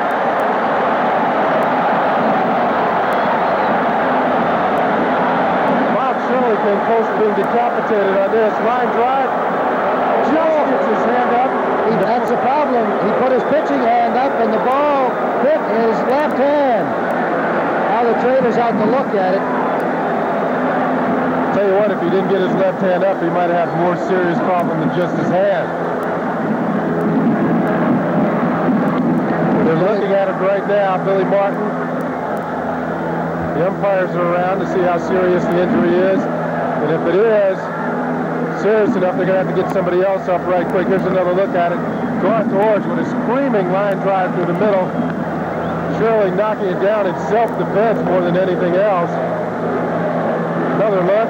Speaker 3: Shirley came close to being decapitated on this. Line drive. Just gets his hand up.
Speaker 1: That's the problem. He put his pitching hand up and the ball hit his left hand. Now the trainer's out to look at it.
Speaker 3: Tell you what, if he didn't get his left hand up, he might have more serious problem than just his hand. They're looking at it right now, Billy Martin. The umpires are around to see how serious the injury is. And if it is serious enough, they're going to have to get somebody else up right quick. Here's another look at it. Garth Orange with a screaming line drive through the middle. Shirley knocking it down in self-defense more than anything else. Another look.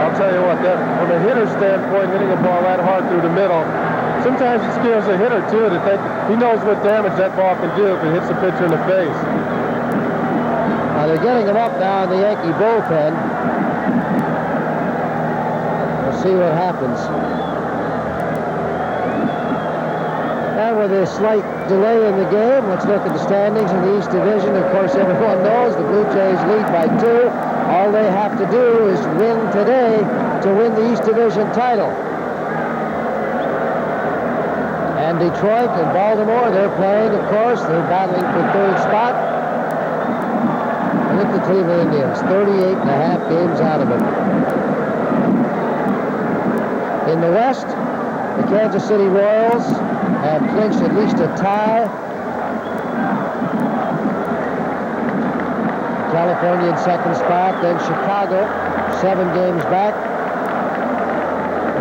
Speaker 3: I'll tell you what, that, from a hitter's standpoint, hitting a ball that hard through the middle, sometimes it scares a hitter, too, to think he knows what damage that ball can do if it hits the pitcher in the face.
Speaker 1: Now they're getting him up now in the Yankee bullpen. We'll see what happens. And with a slight delay in the game, let's look at the standings in the East Division. Of course, everyone knows the Blue Jays lead by 2. All they have to do is win today to win the East Division title. And Detroit and Baltimore, they're playing, of course. They're battling for third spot. And look at the Cleveland Indians, 38.5 games out of it. In the West, the Kansas City Royals have clinched at least a tie. California in second spot, then Chicago, 7 games back.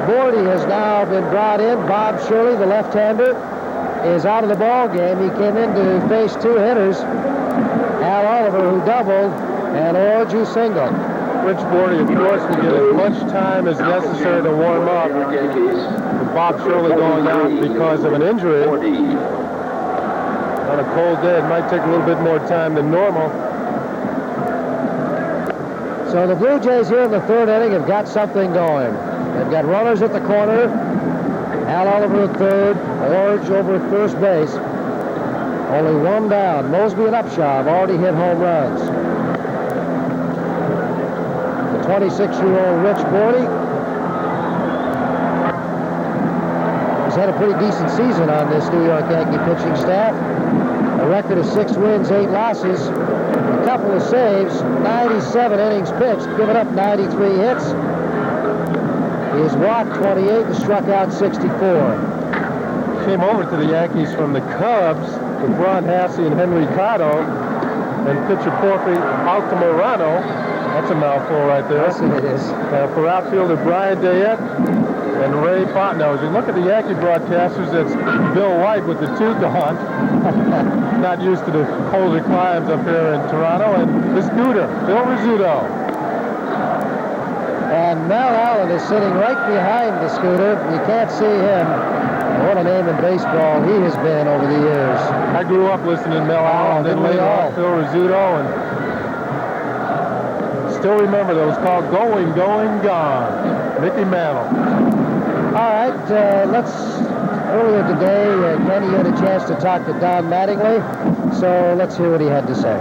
Speaker 1: Bordy has now been brought in. Bob Shirley, the left-hander, is out of the ball game. He came in to face 2 hitters. Al Oliver, who doubled, and Orange, who singled.
Speaker 3: Rich Bordy, of course, will get as much time as necessary to warm up. With Bob Shirley going out because of an injury. On a cold day, it might take a little bit more time than normal.
Speaker 1: So the Blue Jays here in the third inning have got something going. They've got runners at the corner. Al Oliver at third. Orange over at first base. Only 1 down. Mosby and Upshaw have already hit home runs. The 26-year-old Rich Bordy has had a pretty decent season on this New York Yankee pitching staff. A record of 6 wins, 8 losses, a couple of saves, 97 innings pitched, given up 93 hits. He has walked 28 and struck out 64.
Speaker 3: Came over to the Yankees from the Cubs with Ron Hassey and Henry Cotto, and pitcher Porfi Altamirano That's a mouthful right there.
Speaker 1: Yes, it is.
Speaker 3: For outfielder Brian Dayette and Ray Fontenot. As you look at the Yankee broadcasters, that's Bill White with the tooth on. Not used to the colder climes up here in Toronto. And the scooter, Phil Rizzuto.
Speaker 1: And Mel Allen is sitting right behind the scooter. You can't see him. What a name in baseball he has been over the years.
Speaker 3: I grew up listening to Mel Allen, then later on Phil Rizzuto, and still remember those called Going, Going, Gone. Mickey Mantle.
Speaker 1: All right, earlier today, Kenny had a chance to talk to Don Mattingly, so let's hear what he had to say.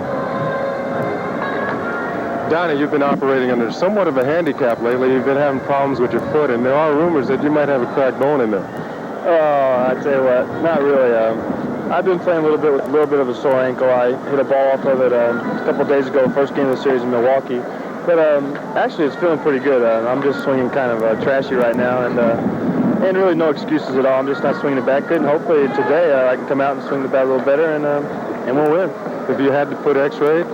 Speaker 3: Donnie, you've been operating under somewhat of a handicap lately. You've been having problems with your foot, and there are rumors that you might have a cracked bone in there.
Speaker 4: Oh, I tell you what, not really. I've been playing a little bit with a little bit of a sore ankle. I hit a ball off of it a couple of days ago, first game of the series in Milwaukee. But actually, it's feeling pretty good. I'm just swinging kind of trashy right now, and really no excuses at all. I'm just not swinging the bat good, and hopefully today I can come out and swing the bat a little better, and we'll win.
Speaker 3: Have you had to put X-ray?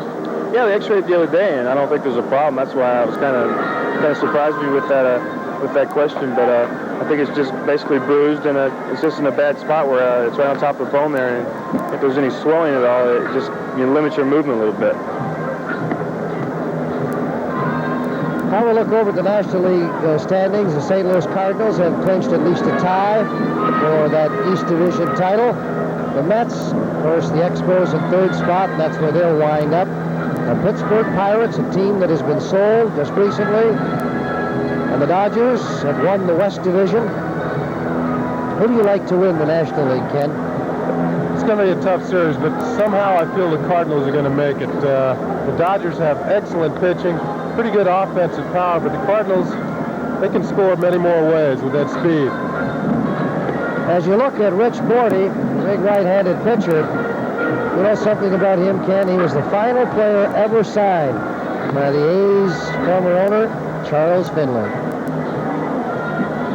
Speaker 4: Yeah, they X-rayed the other day, and I don't think there's a problem. That's why I was kind of surprised me with that question. But I think it's just basically bruised, and it's just in a bad spot where it's right on top of the bone there. And if there's any swelling at all, it just limits your movement a little bit.
Speaker 1: Now we look over at the National League standings. The St. Louis Cardinals have clinched at least a tie for that East Division title. The Mets, of course, the Expos in third spot, and that's where they'll wind up. The Pittsburgh Pirates, a team that has been sold just recently. And the Dodgers have won the West Division. Who do you like to win the National League, Ken?
Speaker 3: It's going to be a tough series, but somehow I feel the Cardinals are going to make it. The Dodgers have excellent pitching, pretty good offensive power, but the Cardinals, they can score many more ways with that speed.
Speaker 1: As you look at Rich Bordy, big right-handed pitcher, you know something about him, Ken? He was the final player ever signed by the A's former owner, Charles Finley.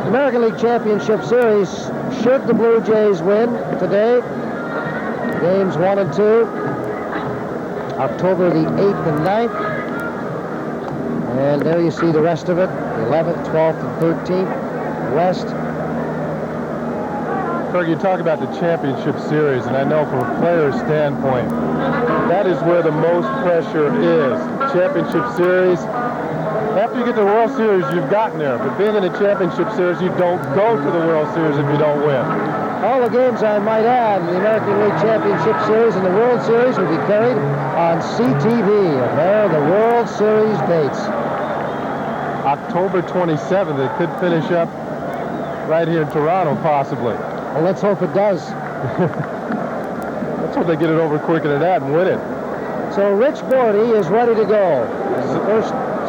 Speaker 1: American League Championship Series, should the Blue Jays win today, games 1 and 2, October the 8th and 9th. And there you see the rest of it, the 11th, 12th, and 13th, West.
Speaker 3: Ferg, you talk about the championship series, and I know from a player's standpoint, that is where the most pressure is. Championship series, after you get the World Series, you've gotten there. But being in a championship series, you don't go to the World Series if you don't win.
Speaker 1: All the games, I might add, in the American League Championship Series and the World Series will be carried on CTV. And there are the World Series dates.
Speaker 3: October 27th, it could finish up right here in Toronto, possibly.
Speaker 1: Well, let's hope it does.
Speaker 3: Let's hope they get it over quicker than that and win it.
Speaker 1: So Rich Bordy is ready to go.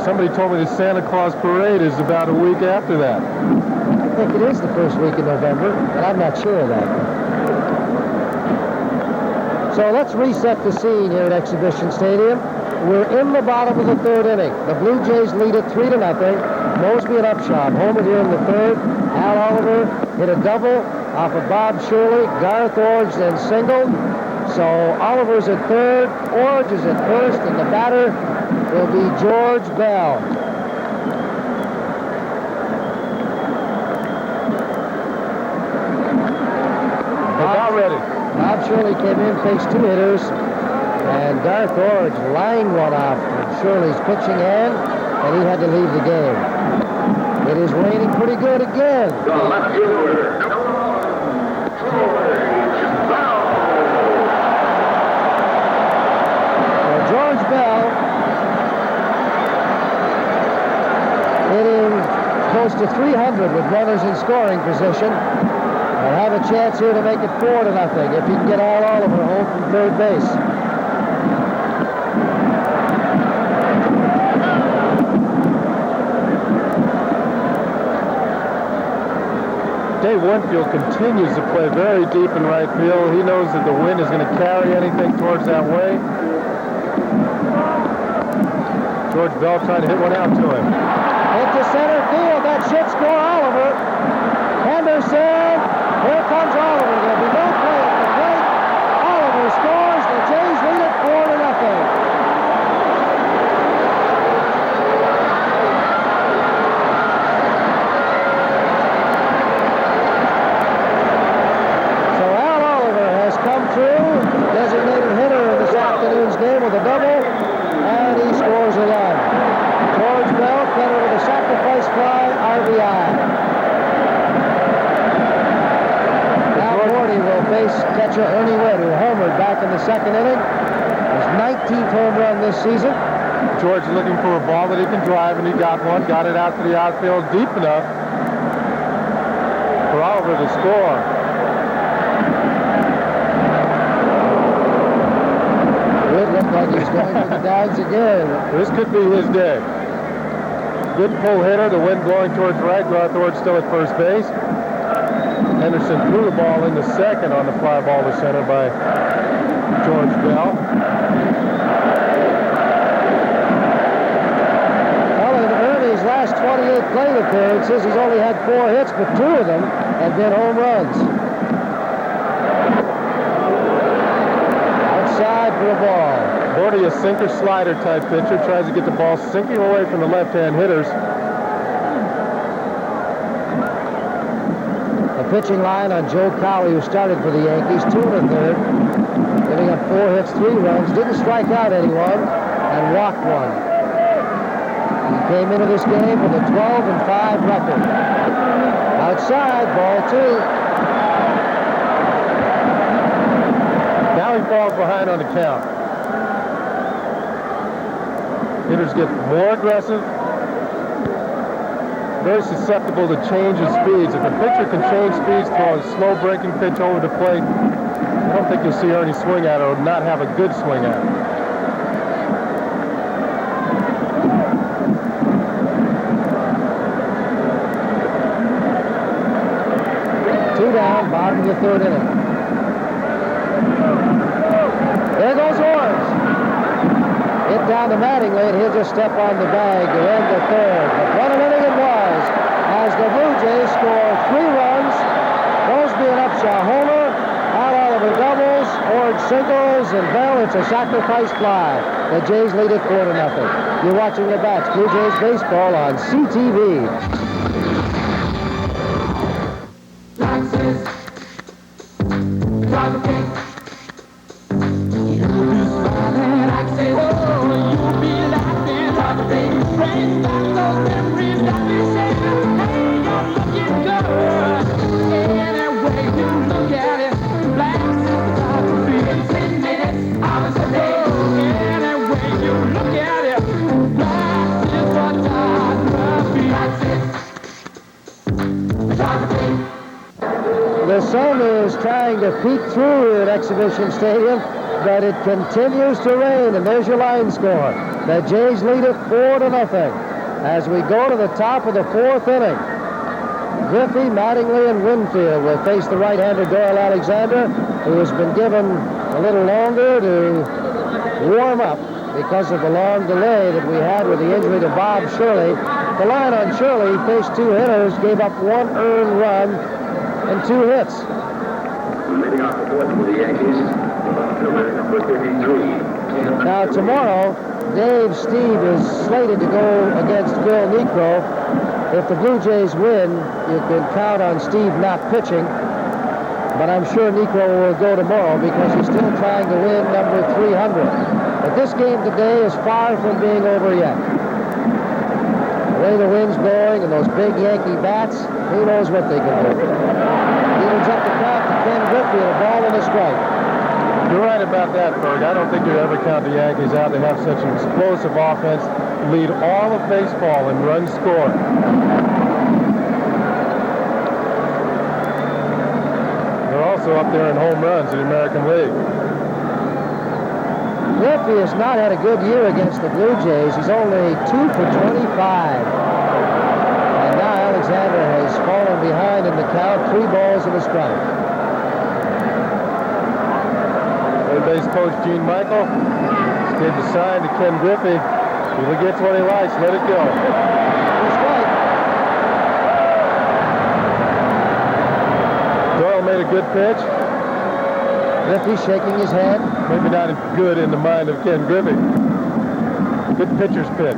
Speaker 3: Somebody told me the Santa Claus Parade is about a week after that.
Speaker 1: I think it is the first week in November, but I'm not sure of that. So let's reset the scene here at Exhibition Stadium. We're in the bottom of the third inning. The Blue Jays lead it 3-0. Mosby and Upshaw homered here in the third. Al Oliver hit a double off of Bob Shirley. Garth Orge then singled. So Oliver's at third, Orge is at first, and the batter will be George Bell.
Speaker 3: About ready.
Speaker 1: Bob Shirley came in, faced two hitters, and Garth Orge lined one off from Shirley's pitching hand, and he had to leave the game. It is raining pretty good again.
Speaker 10: The left fielder,
Speaker 1: George Bell hitting close to 300 with runners in scoring position. Will have a chance here to make it 4-0 if he can get Al Oliver home from third base.
Speaker 3: Dave Winfield continues to play very deep in right field. He knows that the wind is going to carry anything towards that way. George Bell trying to hit one out to him.
Speaker 1: Into center field. That should score Oliver. Henderson. Here comes Oliver. There'll be no play at the plate. Oliver scores. The Jays lead it 4-0. RBI. Now Gordy will face catcher Ernie Witt, who homered back in the second inning. His 19th home run this season.
Speaker 3: George looking for a ball that he can drive, and he got one. Got it out to the outfield deep enough for Oliver to score.
Speaker 1: Witt looked like he's going to the Downs again.
Speaker 3: This could be his day. Good pull hitter. The wind blowing towards right. Garthorne still at first base. Henderson threw the ball into second on the fly ball to center by George Bell.
Speaker 1: Well, in Ernie's last 28 plate appearances, he's only had 4 hits, but 2 of them have been home runs. Outside for a ball.
Speaker 3: Gordy, a sinker slider type pitcher, tries to get the ball sinking away from the left-hand hitters.
Speaker 1: The pitching line on Joe Cowley, who started for the Yankees, 2 1/3, giving up 4 hits, 3 runs, didn't strike out anyone, and walked 1. He came into this game with a 12-5 record. Outside, ball 2.
Speaker 3: Now he falls behind on the count. Hitters get more aggressive, very susceptible to change of speeds. If a pitcher can change speeds, throw a slow breaking pitch over the plate, I don't think you'll see Ernie swing at it or not have a good swing at it.
Speaker 1: Two down, bottom of the 3rd inning. There goes Orange. Hit down to Mattingly, and he'll just step on the bag to end the 3rd. But what an inning it was, as the Blue Jays score 3 runs. Crosby and Upshaw homer, Al Oliver doubles, Orange singles, and Bell, it's a sacrifice fly. The Jays lead it 4-0. You're watching the Bats Blue Jays baseball on CTV. The sun is trying to peek through at Exhibition Stadium, but it continues to rain, and there's your line score. The Jays lead it 4-0 as we go to the top of the 4th inning. Griffey, Mattingly, and Winfield will face the right-hander Doyle Alexander, who has been given a little longer to warm up because of the long delay that we had with the injury to Bob Shirley. The line on Shirley, he faced 2 hitters, gave up 1 earned run and 2 hits.
Speaker 10: Leading off the 4th for the Yankees, number 33.
Speaker 1: Now tomorrow, Dave Steve is slated to go against Phil Niekro. If the Blue Jays win, you can count on Steve not pitching. But I'm sure Niekro will go tomorrow because he's still trying to win number 300. But this game today is far from being over yet. The way the wind's blowing and those big Yankee bats, who knows what they can do. Dealings up the top to Ken Griffey, a ball and a strike.
Speaker 3: You're right about that, Ferg. I don't think you ever count the Yankees out. They have such an explosive offense, lead all of baseball in runs scored. They're also up there in home runs in the American League.
Speaker 1: Griffey has not had a good year against the Blue Jays. He's only 2 for 25. And now Alexander has fallen behind in the count, 3 balls and a strike.
Speaker 3: Third base coach Gene Michael gave the sign to Ken Griffey. If he gets what he likes, let it go.
Speaker 1: Strike.
Speaker 3: Doyle made a good pitch.
Speaker 1: Griffey shaking his head.
Speaker 3: Maybe not good in the mind of Ken Griffey. Good pitcher's pitch.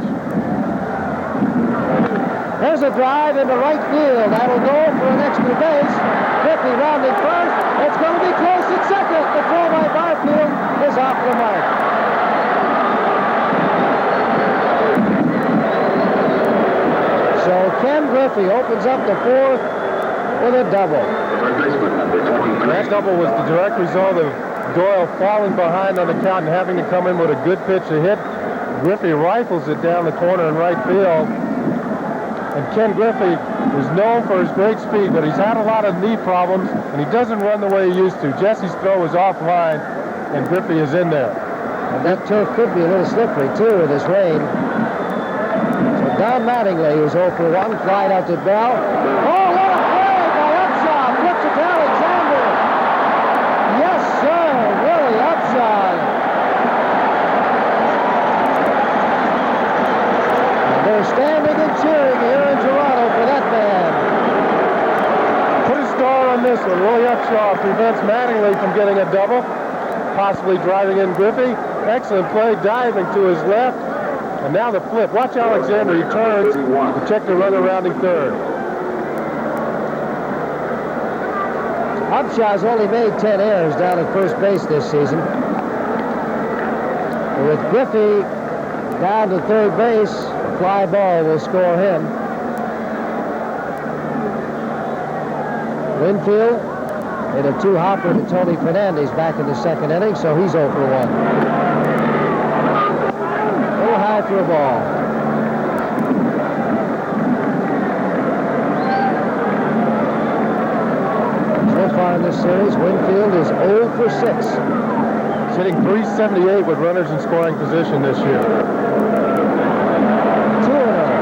Speaker 1: There's a drive into right field. That'll go for an extra base. Griffey rounding first. It's going to be close at second. The throw by Barfield is off the mark. So Ken Griffey Griffey opens up the fourth with a double.
Speaker 3: That double was the direct result of Doyle falling behind on the count and having to come in with a good pitch to hit. Griffey rifles it down the corner in right field. And Ken Griffey is known for his great speed, but he's had a lot of knee problems, and he doesn't run the way he used to. Jesse's throw was offline, and Griffey is in there.
Speaker 1: And that turf could be a little slippery, too, with this rain. So Don Mattingly, who's 0 for 1, flied out to Bell. Oh, what a play by Upshaw! Flips it to Alexander. Yes, sir, Willie Upshaw. And they're standing and cheering here in Toronto for that man.
Speaker 3: Put a star on this one. Willie Upshaw prevents Mattingly from getting a double, possibly driving in Griffey. Excellent play, diving to his left. And now the flip. Watch Alexander. He turns to check the runner rounding third.
Speaker 1: Upshaw's only made 10 errors down at first base this season. With Griffey down to third base, a fly ball will score him. Winfield hit a two-hopper to Tony Fernandez back in the second inning, so he's 0 for 1. A little high for a ball. So far in this series, Winfield is 0 for 6.
Speaker 3: He's hitting .378 with runners in scoring position this year.
Speaker 1: 2-0.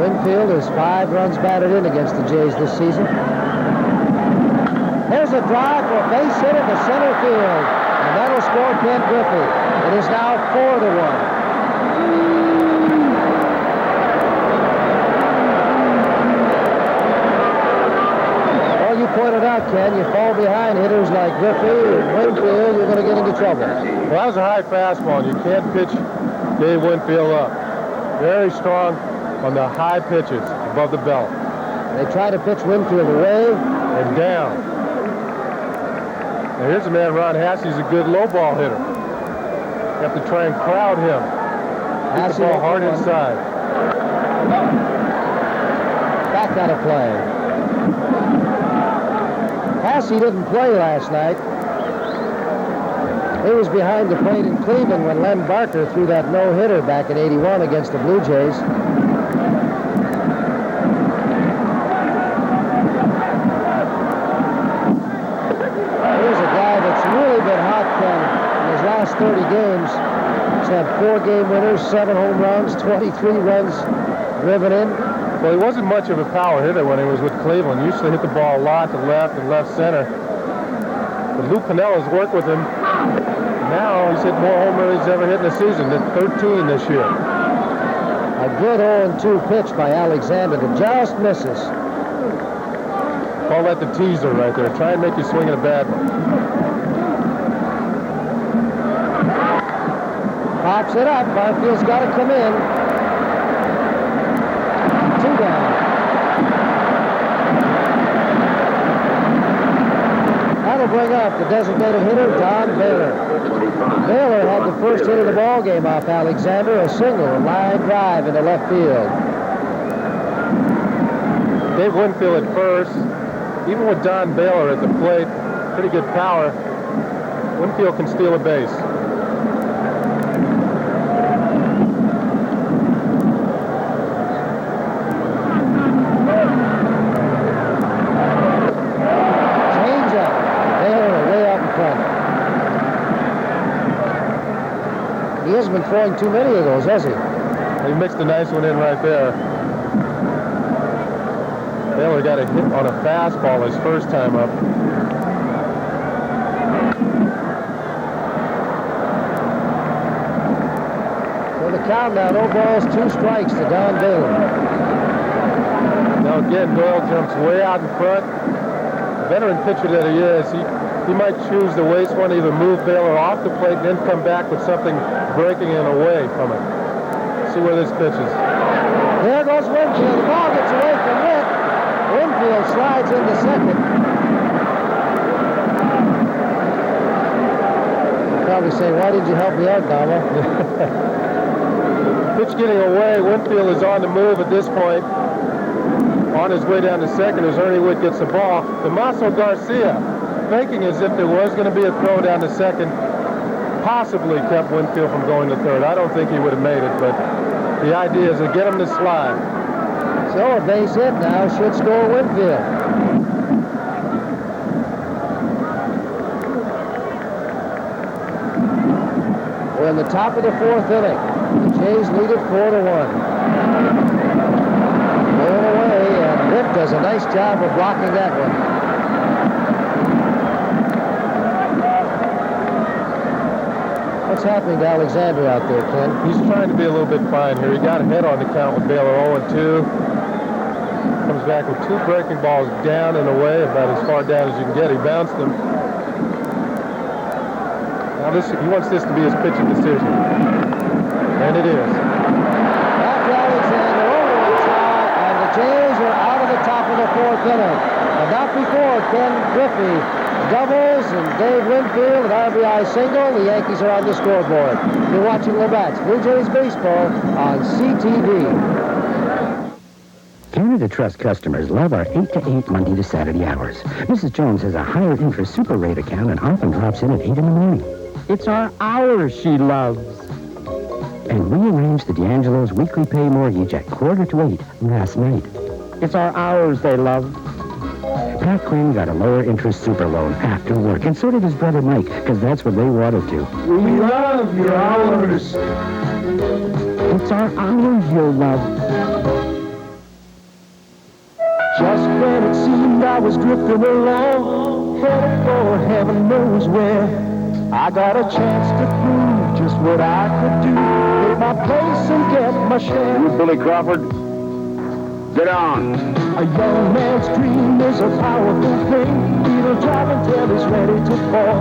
Speaker 1: Winfield is 5 runs batted in against the Jays this season. There's a drive for a base hit into center field, and that'll score Ken Griffey. It is now 4 to 1. Well, you pointed out, Ken, you fall behind hitters like Griffey and Winfield, you're going to get into trouble.
Speaker 3: Well, that was a high fastball. You can't pitch Dave Winfield up. Very strong on the high pitches above the belt.
Speaker 1: They try to pitch Winfield away
Speaker 3: and down. Now here's a man, Ron Hassey's a good low ball hitter. You have to try and crowd him. Hit the ball hard inside.
Speaker 1: Back out of play. Hassey didn't play last night. He was behind the plate in Cleveland when Len Barker threw that no-hitter back in '81 against the Blue Jays. Here's a guy that's really been hot, Ken, in his last 30 games. He's had 4 game winners, 7 home runs, 23 runs driven in.
Speaker 3: Well, he wasn't much of a power hitter when he was with Cleveland. He used to hit the ball a lot to left and left center. But Lou Piniella's worked with him. Now he's hit more home runs than he's ever hit in a season. Hit 13 this year.
Speaker 1: A good 0-2 pitch by Alexander that just misses.
Speaker 3: Call that the teaser right there. Try and make you swing at a bad one.
Speaker 1: Pops it up. Barfield's got to come in. 2 down. That'll bring up the designated hitter, Don Baylor. Baylor had the first hit of the ball game off Alexander, a single, line drive into left field.
Speaker 3: Dave Winfield at first. Even with Don Baylor at the plate, pretty good power, Winfield can steal a base.
Speaker 1: Change-up. Baylor way out in front. He hasn't been throwing too many of those, has he?
Speaker 3: He mixed a nice one in right there. Baylor got a hit on a fastball his first time up.
Speaker 1: So the count now, 0 balls, 2 strikes to Don Baylor.
Speaker 3: Now again, Doyle jumps way out in front. Veteran pitcher that he is, he might choose to waste one, either move Baylor off the plate and then come back with something breaking and away from it. See where this pitches.
Speaker 1: There goes Winfield. The ball gets away from Witt. Winfield slides into second. You're probably saying, why did you help me out, Dama?
Speaker 3: Pitch getting away. Winfield is on the move at this point. On his way down to second as Ernie Wood gets the ball. Tomaso Garcia, faking as if there was going to be a throw down to second, possibly kept Winfield from going to third. I don't think he would have made it, but the idea is to get him to slide.
Speaker 1: So a base hit now should score Winfield. We're in the top of the fourth inning. The Jays lead it 4-1. Going away, and Rick does a nice job of blocking that one. What's happening to Alexander out there, Ken?
Speaker 3: He's trying to be a little bit fine here. He got ahead on the count with Baylor 0-2. Comes back with 2 breaking balls down and away, about as far down as you can get. He bounced them. Now he wants this to be his pitching decision. And it is.
Speaker 1: Back to Alexander over the top, and the Jays are out of the top of the fourth inning. And not before Ken Griffey doubles and Dave Winfield an RBI single. The Yankees are on the scoreboard. You're watching Labatt's Blue Jays baseball on CTV.
Speaker 11: Canada Trust customers love our 8 to 8 Monday to Saturday hours. Mrs. Jones has a higher interest super rate account and often drops in at 8 in the morning. It's our hours she loves. And we arranged the D'Angelo's weekly pay mortgage at 7:45 last night. It's our hours they love. Pat Quinn got a lower interest super loan after work, and so did his brother Mike, because that's what they wanted to.
Speaker 7: We love your hours.
Speaker 11: It's our hours you'll love.
Speaker 7: Just when it seemed I was drifting along, headed for heaven knows where, I got a chance to prove just what I could do. Take my place and get my share.
Speaker 2: Billy Crawford, get on.
Speaker 7: A young man's dream is a powerful thing. He'll drive until he's ready to fall.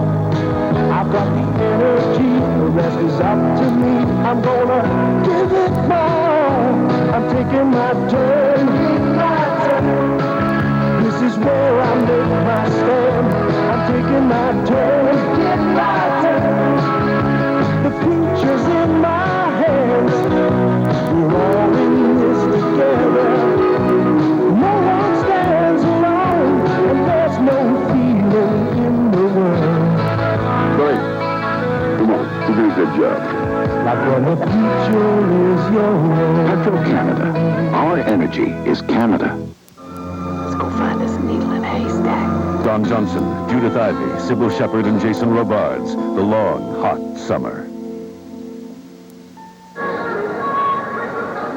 Speaker 7: I've got the energy, the rest is up to me. I'm gonna give it my all. I'm taking my turn. This is where I make my stand. I'm taking my turn. The future's in my hands. We're all in this together. No one stands alone, and there's no feeling in the world.
Speaker 2: Billy, come on, you did a good job.
Speaker 7: Like when the future is yours.
Speaker 5: Petro-Canada. Our energy is Canada.
Speaker 12: Let's go find us a needle in a haystack.
Speaker 6: Don Johnson, Judith Ivey, Sybil Shepherd, and Jason Robards. The Long, Hot Summer.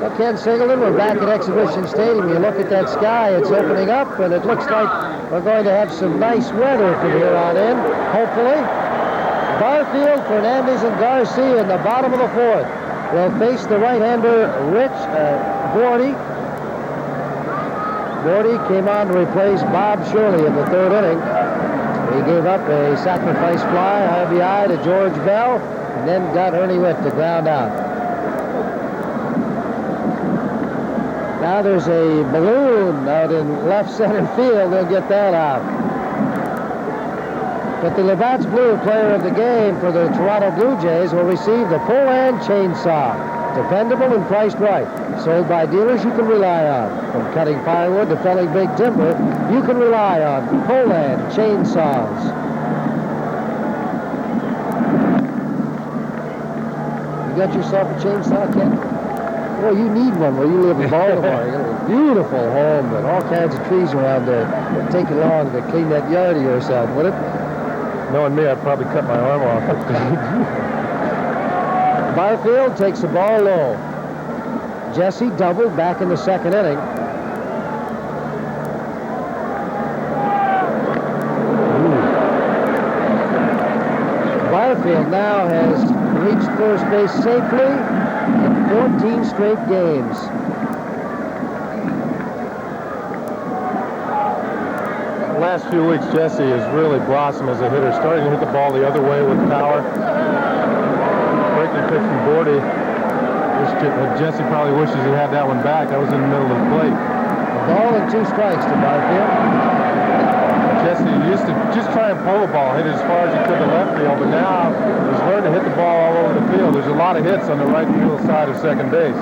Speaker 1: Well, Ken Singleton, we're back at Exhibition Stadium. You look at that sky, it's opening up, and it looks like we're going to have some nice weather from here on in, hopefully. Barfield, Fernandez, and Garcia in the bottom of the fourth will face the right-hander Rich Gordy. Gordy came on to replace Bob Shirley in the third inning. He gave up a sacrifice fly, RBI to George Bell, and then got Ernie Witt to ground out. Now there's a balloon out in left center field. They'll get that out. But the Labatt's Blue player of the game for the Toronto Blue Jays will receive the Poland Chainsaw. Dependable and priced right. Sold by dealers you can rely on. From cutting firewood to felling big timber, you can rely on Poland Chainsaws. You got yourself a chainsaw, Ken? Well, you need one where you live in Baltimore. You got a beautiful home and all kinds of trees around there. It'd take you long to clean that yard of yours out, would it?
Speaker 3: Knowing me, I'd probably cut my arm off.
Speaker 1: Barfield takes the ball low. Jesse doubled back in the second inning. Barfield now has reached first base safely in 14 straight games.
Speaker 3: The last few weeks, Jesse has really blossomed as a hitter, starting to hit the ball the other way with power. Breaking pitch from Bordy. Jesse probably wishes he had that one back. That was in the middle of the plate.
Speaker 1: Ball and 2 strikes to Barfield.
Speaker 3: Jesse used to just try and pull the ball, hit it as far as he could to left field, but now he's learned to hit the ball all over the field. There's a lot of hits on the right field side of second base.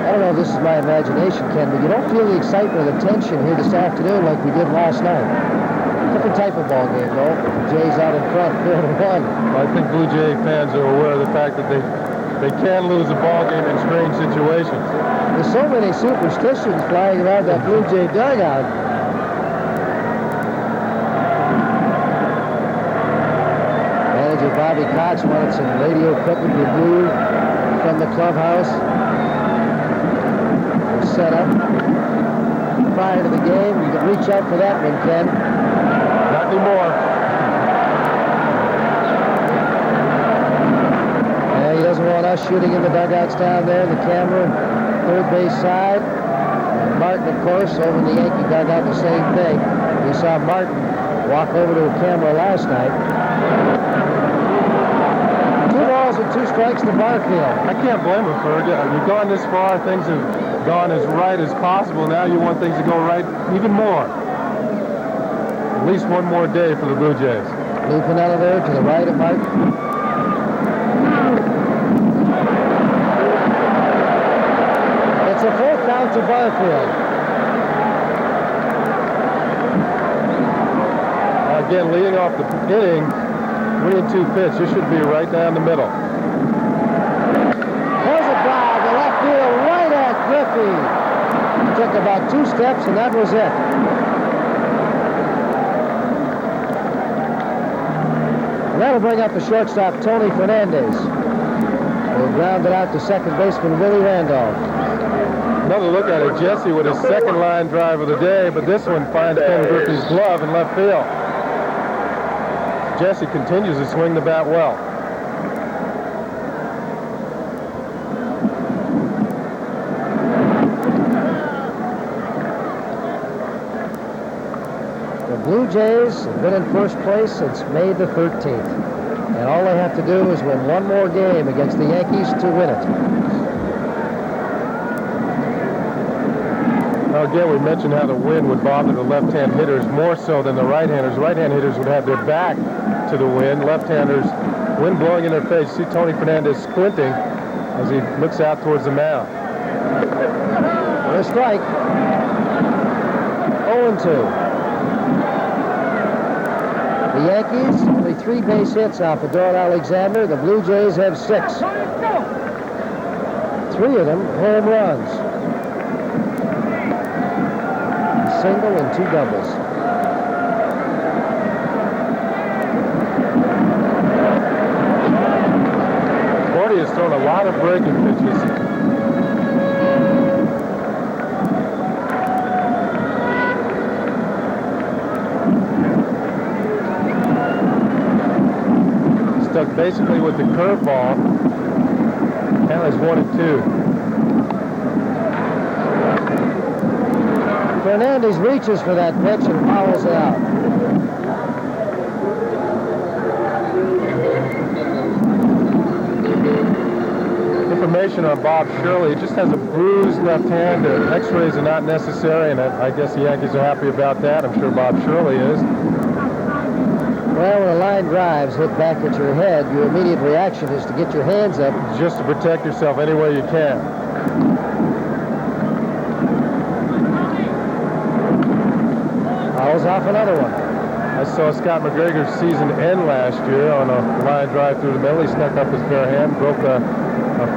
Speaker 1: I don't know if this is my imagination, Ken, but you don't feel the excitement or the tension here this afternoon like we did last night. Different type of ball game, though. Jays out in front, 4-1.
Speaker 3: I think Blue Jay fans are aware of the fact that they can lose a ball game in strange situations.
Speaker 1: There's so many superstitions flying around that Blue Jay dugout. Manager Bobby Cox wanted some radio equipment removed from the clubhouse. Set up prior to the game. You can reach out for that one, Ken.
Speaker 3: Not anymore.
Speaker 1: Yeah, he doesn't want us shooting in the dugouts down there. The camera, third base side. And Martin, of course, over in the Yankee dugout, the same thing. We saw Martin walk over to a camera last night. 2 balls and 2 strikes to Barfield.
Speaker 3: I can't blame him, Ferg. You've gone this far. Things have gone as right as possible. Now you want things to go right even more. At least one more day for the Blue Jays.
Speaker 1: Lou Piniella there to the right of Martin. It's a full count to Barfield.
Speaker 3: Again, leading off the inning, 3-2 pitch. This should be right down the middle.
Speaker 1: There's a drive to left field, right at Griffey. Took about 2 steps, and that was it. And that'll bring up the shortstop, Tony Fernandez. Will ground it out to second baseman Willie Randolph.
Speaker 3: Another look at it, Jesse with his second line drive of the day, but this one finds Ken Griffey's glove in left field. Jesse continues to swing the bat well.
Speaker 1: The Blue Jays have been in first place since May the 13th. And all they have to do is win one more game against the Yankees to win it.
Speaker 3: Now again, we mentioned how the wind would bother the left-hand hitters more so than the right-handers. Right-hand hitters would have their back to the wind. Left-handers, wind blowing in their face. See Tony Fernandez squinting as he looks out towards the mound.
Speaker 1: For a strike. 0-2. The Yankees, only 3 base hits off of Doyle Alexander. The Blue Jays have 6. 3 of them home runs. A single and 2 doubles.
Speaker 3: Gordy has thrown a lot of breaking pitches. Stuck basically with the curveball. Now is 1-2.
Speaker 1: Fernandez reaches for that pitch and fouls it out.
Speaker 3: Information on Bob Shirley. He just has a bruised left hand. X-rays are not necessary, and I guess the Yankees are happy about that. I'm sure Bob Shirley is.
Speaker 1: Well, when a line drives hit back at your head, your immediate reaction is to get your hands up.
Speaker 3: Just to protect yourself any way you can.
Speaker 1: Fouls off another one.
Speaker 3: I saw Scott McGregor's season end last year on a line drive through the middle. He snuck up his bare hand, broke a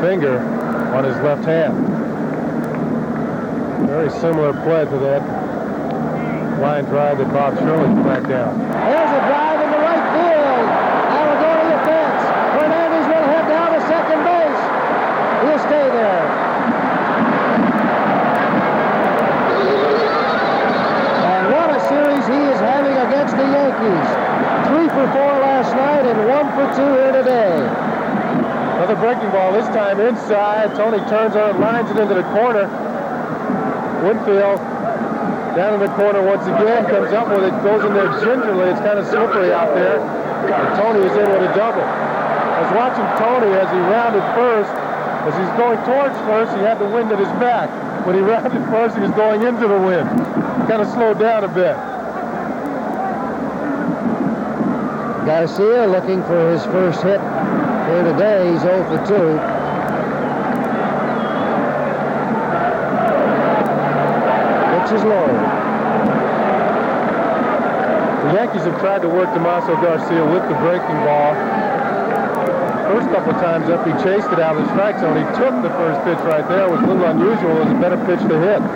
Speaker 3: finger on his left hand. Very similar play to that line drive that Bob Shirley cracked down.
Speaker 1: There's a drive into right field. That'll go to the fence. Fernandez will head down to second base. He'll stay there. And what a series he is having against the Yankees. 3 for 4 last night and 1 for 2 here today.
Speaker 3: Another breaking ball, this time inside. Tony turns on it, lines it into the corner. Winfield down in the corner once again, comes up with it, goes in there gingerly. It's kind of slippery out there. And Tony is in with a double. I was watching Tony as he rounded first. As he's going towards first, he had the wind at his back. When he rounded first, he was going into the wind. Kind of slowed down a bit.
Speaker 1: Garcia looking for his first hit here today. He's 0 for 2. Pitch is low.
Speaker 3: The Yankees have tried to work Damaso Garcia with the breaking ball. First couple of times up, he chased it out of the strike zone. He took the first pitch right there. It was a little unusual. It was a better pitch to hit.
Speaker 1: There's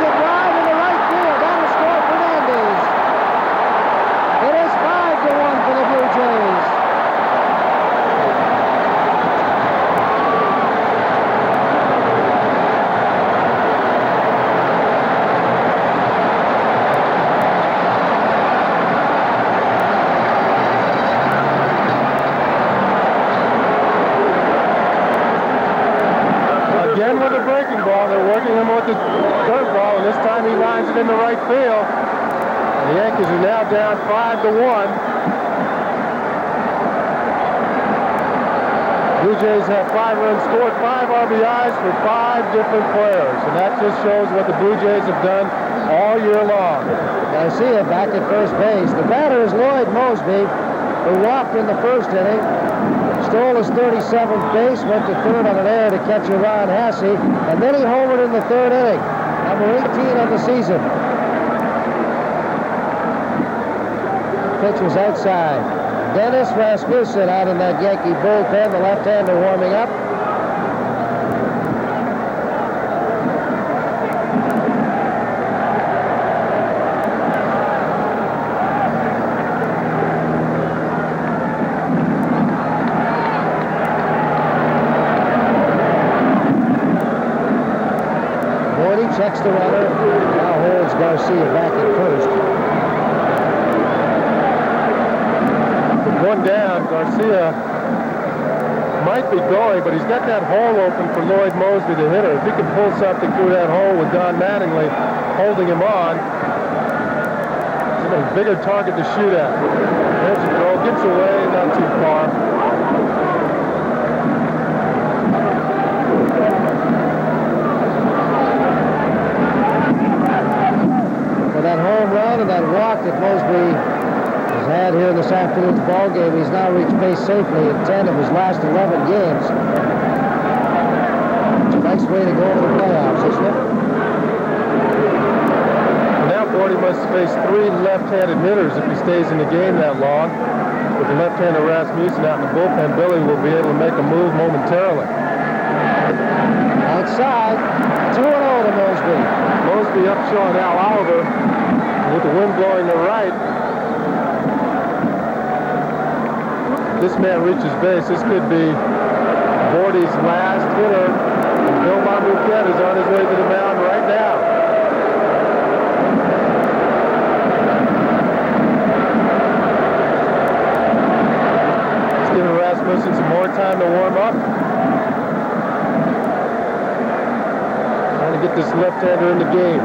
Speaker 1: a drive in the right field. That'll score Fernandez. It is 5-1 for the Blue Jays.
Speaker 3: Again with the breaking ball. They're working him with the curveball, and this time he lines it in the right field. The Yankees are now down 5-1. Blue Jays have 5 runs scored, 5 RBIs for 5 different players, and that just shows what the Blue Jays have done all year long.
Speaker 1: Garcia back at first base. The batter is Lloyd Mosby, who walked in the first inning, stole his 37th base, went to third on an error to catcher Ron Hasse, and then he homered in the third inning. Number 18 on the season. Pitch was outside. Dennis Rasmussen out in that Yankee bullpen, the left-hander warming up. Checks the runner, now holds Garcia back at first.
Speaker 3: With one down, Garcia might be going, but he's got that hole open for Lloyd Mosby, the hitter. If he can pull something through that hole with Don Mattingly holding him on, it's a bigger target to shoot at. There's a throw, gets away, not too far.
Speaker 1: That home run and that walk that Mosby has had here in this afternoon's ball game, he's now reached base safely in 10 of his last 11 games. It's a nice way to go into the playoffs, isn't it?
Speaker 3: Now Gordy must face 3 left-handed hitters if he stays in the game that long. With the left-hander Rasmussen out in the bullpen, Billy will be able to make a move momentarily.
Speaker 1: Outside, 2-0 to Mosby.
Speaker 3: Mosby up showing Al Oliver with the wind blowing to right. This man reaches base. This could be Gordy's last hitter. Bill Monbouquet is on his way to the mound right now. It's giving Rasmussen some more time to warm up. Trying to get this left-hander in the game.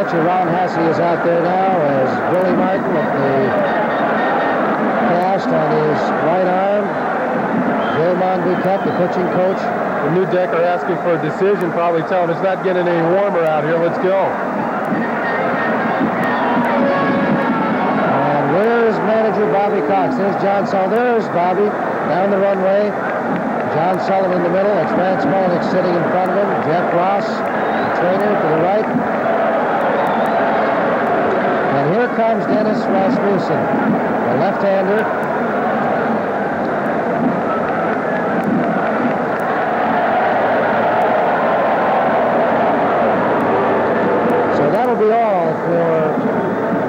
Speaker 1: Ron Hasse is out there now as Billy Martin with the cast on his right arm. Bill Monbouquet, the pitching coach.
Speaker 3: The new deck are asking for a decision, probably telling us not getting any warmer out here. Let's go.
Speaker 1: And where's manager Bobby Cox? There's John Sullivan. There's Bobby down the runway. John Sullivan in the middle. It's Vance Mullinex sitting in front of him. Jeff Ross, the trainer, to the right. And here comes Dennis Rasmussen, the left-hander. So that'll be all for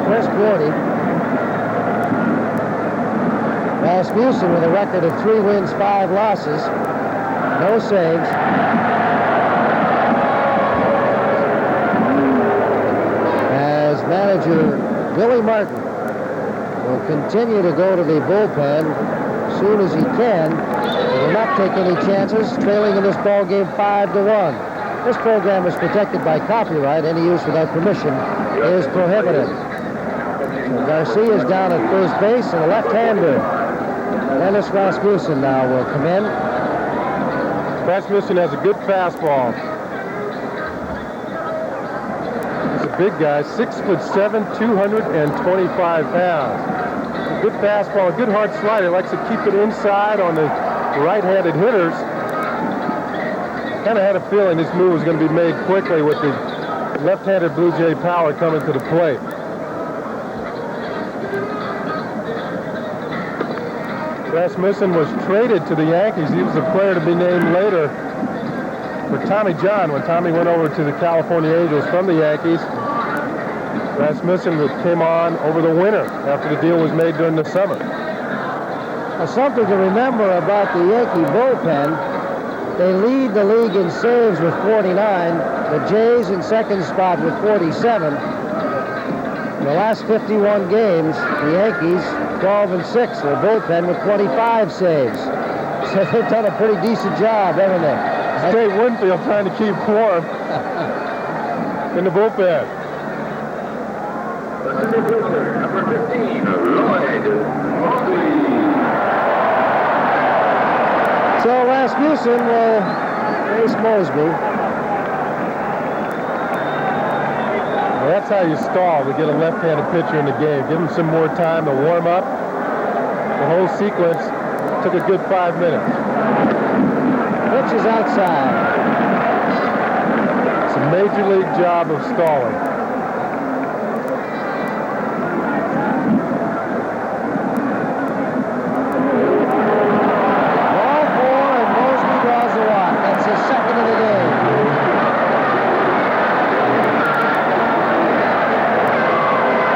Speaker 1: Chris Gordy. Rasmussen with a record of 3 wins, 5 losses, no saves. As manager Billy Martin will continue to go to the bullpen as soon as he can. He will not take any chances, trailing in this ball game 5-1. This program is protected by copyright. Any use without permission is prohibited. So Garcia is down at first base, and a left-hander. Dennis Rasmussen now will come in.
Speaker 3: Rasmussen has a good fastball. He's a big guy, 6'7", 225 pounds. A good fastball, a good hard slider. He likes to keep it inside on the right-handed hitters. Kind of had a feeling this move was going to be made quickly with the left-handed Blue Jay power coming to the plate. Rasmussen was traded to the Yankees. He was a player to be named later for Tommy John when Tommy went over to the California Angels from the Yankees. Rasmussen came on over the winter after the deal was made during the summer.
Speaker 1: Now, something to remember about the Yankee bullpen, they lead the league in saves with 49. The Jays in second spot with 47. In the last 51 games, the Yankees 12-6. Their bullpen with 25 saves. So they've done a pretty decent job, haven't they?
Speaker 3: Dave Winfield trying to keep warm in the bullpen.
Speaker 10: Number 15, Lloyd Mosley.
Speaker 1: So Rasmussen will face Mosby.
Speaker 3: Well, that's how you stall to get a left-handed pitcher in the game. Give him some more time to warm up. The whole sequence took a good 5 minutes.
Speaker 1: Pitch is outside.
Speaker 3: It's a major league job of stalling.
Speaker 1: Ball 4, and Mosby draws a walk. That's his second of the game.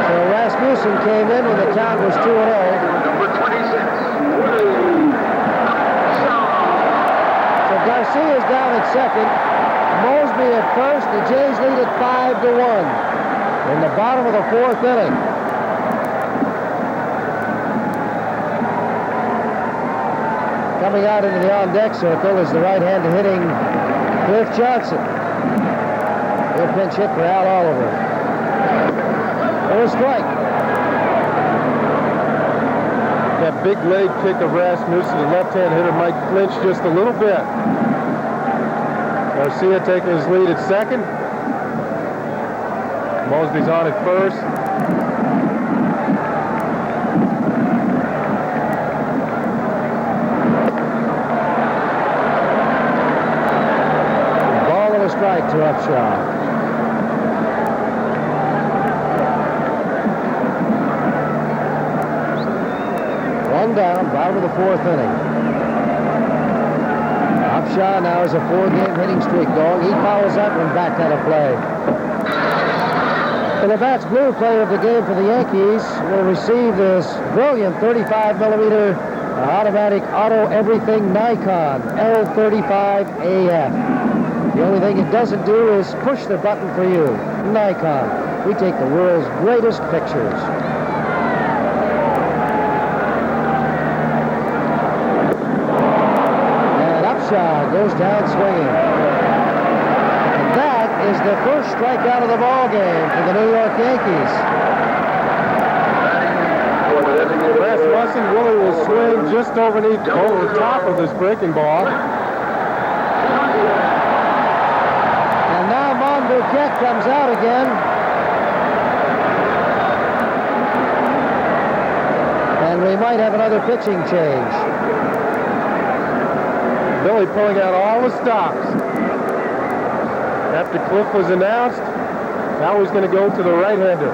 Speaker 1: So Rasmussen came in when the count was 2-0.
Speaker 10: Number 26,
Speaker 1: Garcia is down at second. Mosby at first. The Jays lead at 5-1 in the bottom of the fourth inning. Coming out into the on-deck circle is the right-handed hitting Cliff Johnson. He'll pinch hit for Al Oliver. For a strike.
Speaker 3: That big leg kick of Rasmussen, the left-hand hitter might clinch just a little bit. Garcia taking his lead at second. Mosby's on at first.
Speaker 1: Ball and a strike to Upshaw. One down, bottom of the fourth inning. Upshaw now has a 4-game hitting streak going. He fouls that one back out of play. The Labatt's Blue player of the game for the Yankees will receive this brilliant 35mm automatic auto everything Nikon L35AF. The only thing it doesn't do is push the button for you. Nikon. We take the world's greatest pictures. Goes down swinging. And that is the first strikeout of the ball game for the New York Yankees.
Speaker 3: Rasmussen Willie will swing just over the top of this breaking ball.
Speaker 1: And now Monbouquet comes out again. And we might have another pitching change.
Speaker 3: Billy pulling out all the stops. After Cliff was announced, now he's going to go to the right-hander.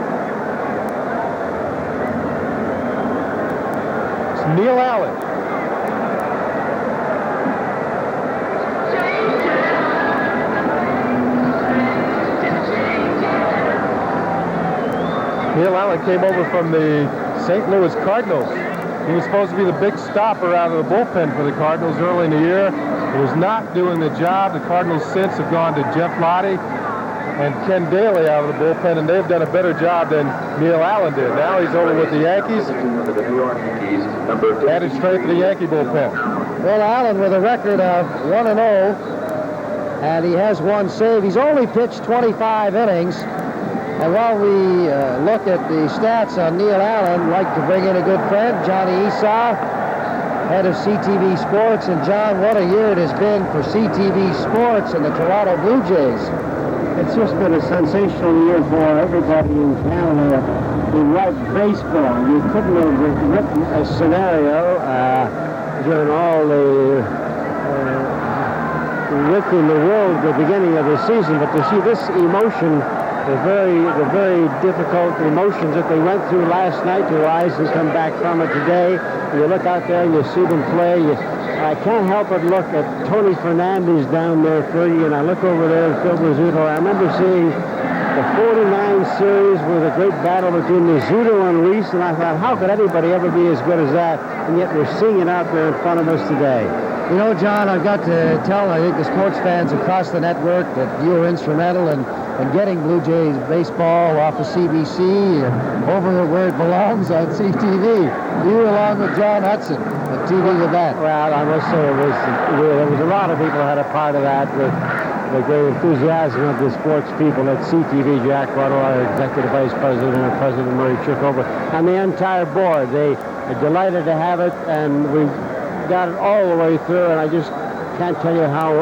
Speaker 3: It's Neil Allen. Neil Allen came over from the St. Louis Cardinals. He was supposed to be the big stopper out of the bullpen for the Cardinals early in the year. He was not doing the job. The Cardinals since have gone to Jeff Lottie and Ken Daly out of the bullpen, and they've done a better job than Neil Allen did. Now he's over with the Yankees. Added strength to the Yankee bullpen.
Speaker 1: Well, Allen with a record of 1-0 and he has one save. He's only pitched 25 innings. And while we look at the stats on Neil Allen, I'd like to bring in a good friend, Johnny Esau, head of CTV Sports. And John, what a year it has been for CTV Sports and the Toronto Blue Jays.
Speaker 13: It's just been a sensational year for everybody in Canada who liked baseball. You couldn't have written a scenario during all the width in the world at the beginning of the season, but to see this emotion, the very difficult emotions that they went through last night, to rise and come back from it today. You look out there and you see them play. I can't help but look at Tony Fernandez down there, Fergie, and I look over there at Phil Rizzuto. I remember seeing the 49 series with a great battle between Rizzuto and Reese, and I thought, how could anybody ever be as good as that? And yet we're seeing it out there in front of us today.
Speaker 1: You know, John, I've got to tell, I think, the sports fans across the network that you were instrumental in getting Blue Jays baseball off of CBC and over where it belongs on CTV. You, along with John Hudson, at TV with that.
Speaker 13: Well, I must say there was a lot of people who had a part of that with the great enthusiasm of the sports people at CTV. Jack Butler, our executive vice president, and President Murray Chickover, and the entire board. They are delighted to have it, and we got it all the way through, and I just can't tell you how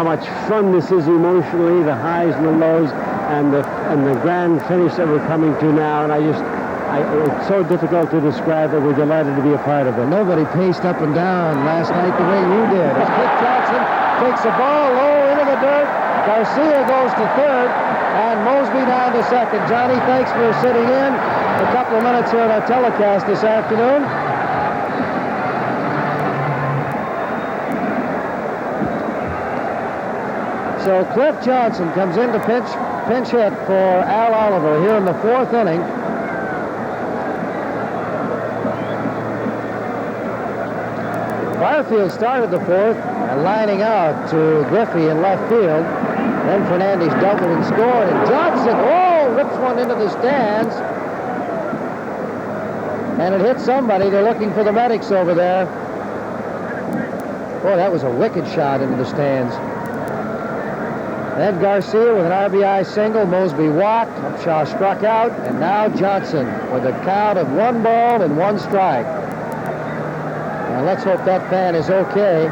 Speaker 13: much fun this is emotionally, the highs and the lows, and the grand finish that we're coming to now. And it's so difficult to describe, but we're delighted to be a part of it.
Speaker 1: Nobody paced up and down last night the way you did. As Cliff Johnson takes the ball low into the dirt, Garcia goes to third, and Mosby down to second. Johnny, thanks for sitting in a couple of minutes here on our telecast this afternoon. So Cliff Johnson comes in to pinch hit for Al Oliver here in the fourth inning. Barfield started the fourth, lining out to Griffey in left field. Then Fernandez doubled and scored, and Johnson, rips one into the stands. And it hit somebody. They're looking for the medics over there. Boy, that was a wicked shot into the stands. Then Garcia with an RBI single. Mosby walked. Upshaw struck out. And now Johnson with a count of 1 ball and 1 strike. Now let's hope that fan is okay.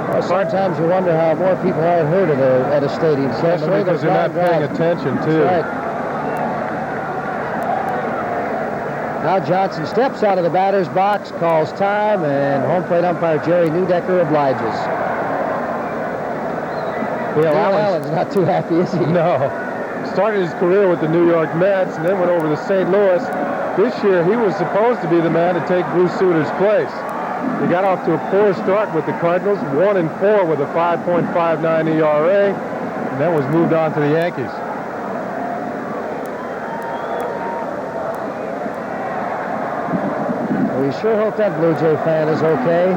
Speaker 1: Well, sometimes you wonder how more people aren't hurt at a stadium.
Speaker 3: Especially because they're not paying attention, too.
Speaker 1: That's right. Now Johnson steps out of the batter's box, calls time, and home plate umpire Jerry Newdecker obliges. Neil Allen's not too happy, is he?
Speaker 3: No. Started his career with the New York Mets and then went over to St. Louis. This year, he was supposed to be the man to take Bruce Suter's place. He got off to a poor start with the Cardinals, 1-4 with a 5.59 ERA, and then was moved on to the Yankees.
Speaker 1: We sure hope that Blue Jay fan is okay.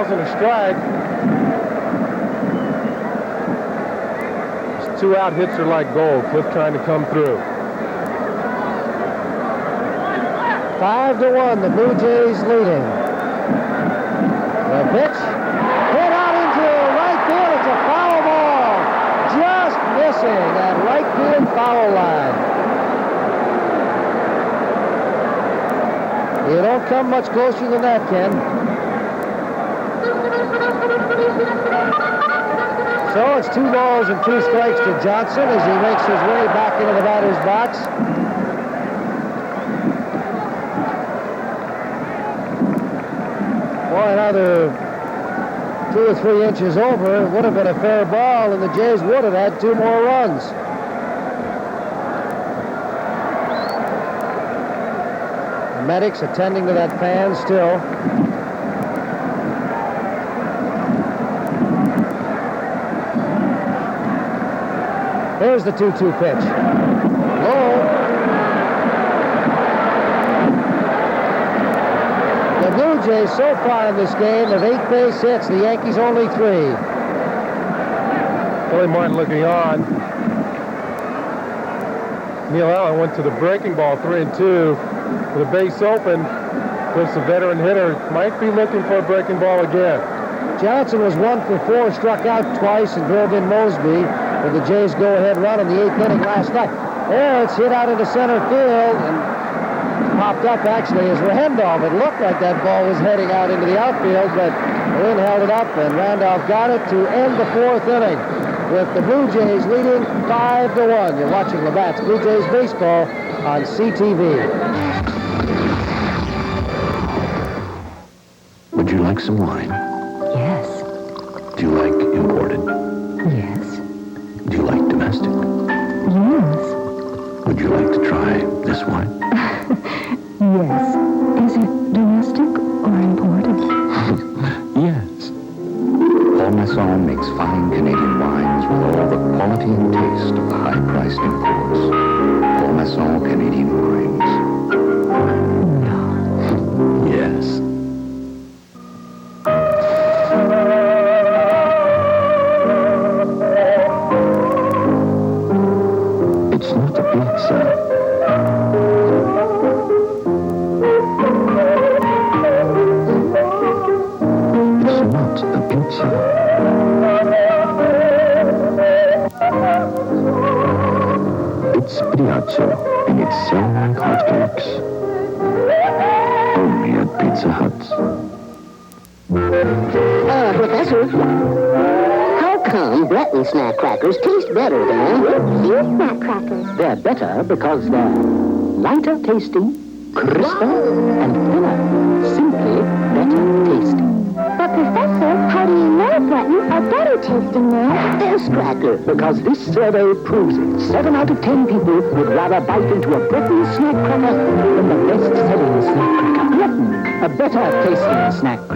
Speaker 3: And a strike. These 2-out hits are like gold. Cliff trying to come through.
Speaker 1: 5-1, the Blue Jays leading. The pitch hit out into right field. It's a foul ball, just missing that right field foul line. You don't come much closer than that, Ken. So it's 2 balls and 2 strikes to Johnson as he makes his way back into the batter's box. Boy, another 2 or 3 inches over, it would have been a fair ball, and the Jays would have had 2 more runs. The medics attending to that fan still. Here's the 2-2 pitch. Low. The Blue Jays so far in this game have 8 base hits. The Yankees only 3.
Speaker 3: Billy Martin looking on. Neil Allen went to the breaking ball 3-2 with a base open. Of course, the veteran hitter might be looking for a breaking ball again.
Speaker 1: Johnson was 1 for 4, struck out twice and drove in Mosby with the Jays' go-ahead run in the 8th inning last night. There, it's hit out into center field and popped up actually as Randolph. It looked like that ball was heading out into the outfield, but Lynn held it up and Randolph got it to end the 4th inning with the Blue Jays leading 5-1. You're watching Labatt's Blue Jays baseball on CTV.
Speaker 5: Would you like some wine?
Speaker 12: Yes.
Speaker 5: Do you like imported?
Speaker 12: Yes.
Speaker 5: Do you like domestic?
Speaker 12: Yes.
Speaker 5: Would you like to try this wine?
Speaker 12: Yes. Is it domestic or imported?
Speaker 5: Yes. Paul Masson makes fine Canadian wines with all the quality and taste of the high-priced imports. Paul Masson Canadian wines.
Speaker 12: No.
Speaker 5: Yes. It's not a pizza. It's not a pizza. It's Briazzo, and it's selling like hotcakes. Only at Pizza Hut.
Speaker 14: Professor, how come Breton snack crackers taste better than your snack crackers?
Speaker 11: They're better because they're lighter tasting, crisper, and thinner. Simply better tasting.
Speaker 14: But Professor, how do you know Breton are better tasting than this cracker?
Speaker 11: Because this survey proves it. 7 out of 10 people would rather bite into a Breton snack cracker than the best-selling snack cracker. Breton, a better tasting snack cracker.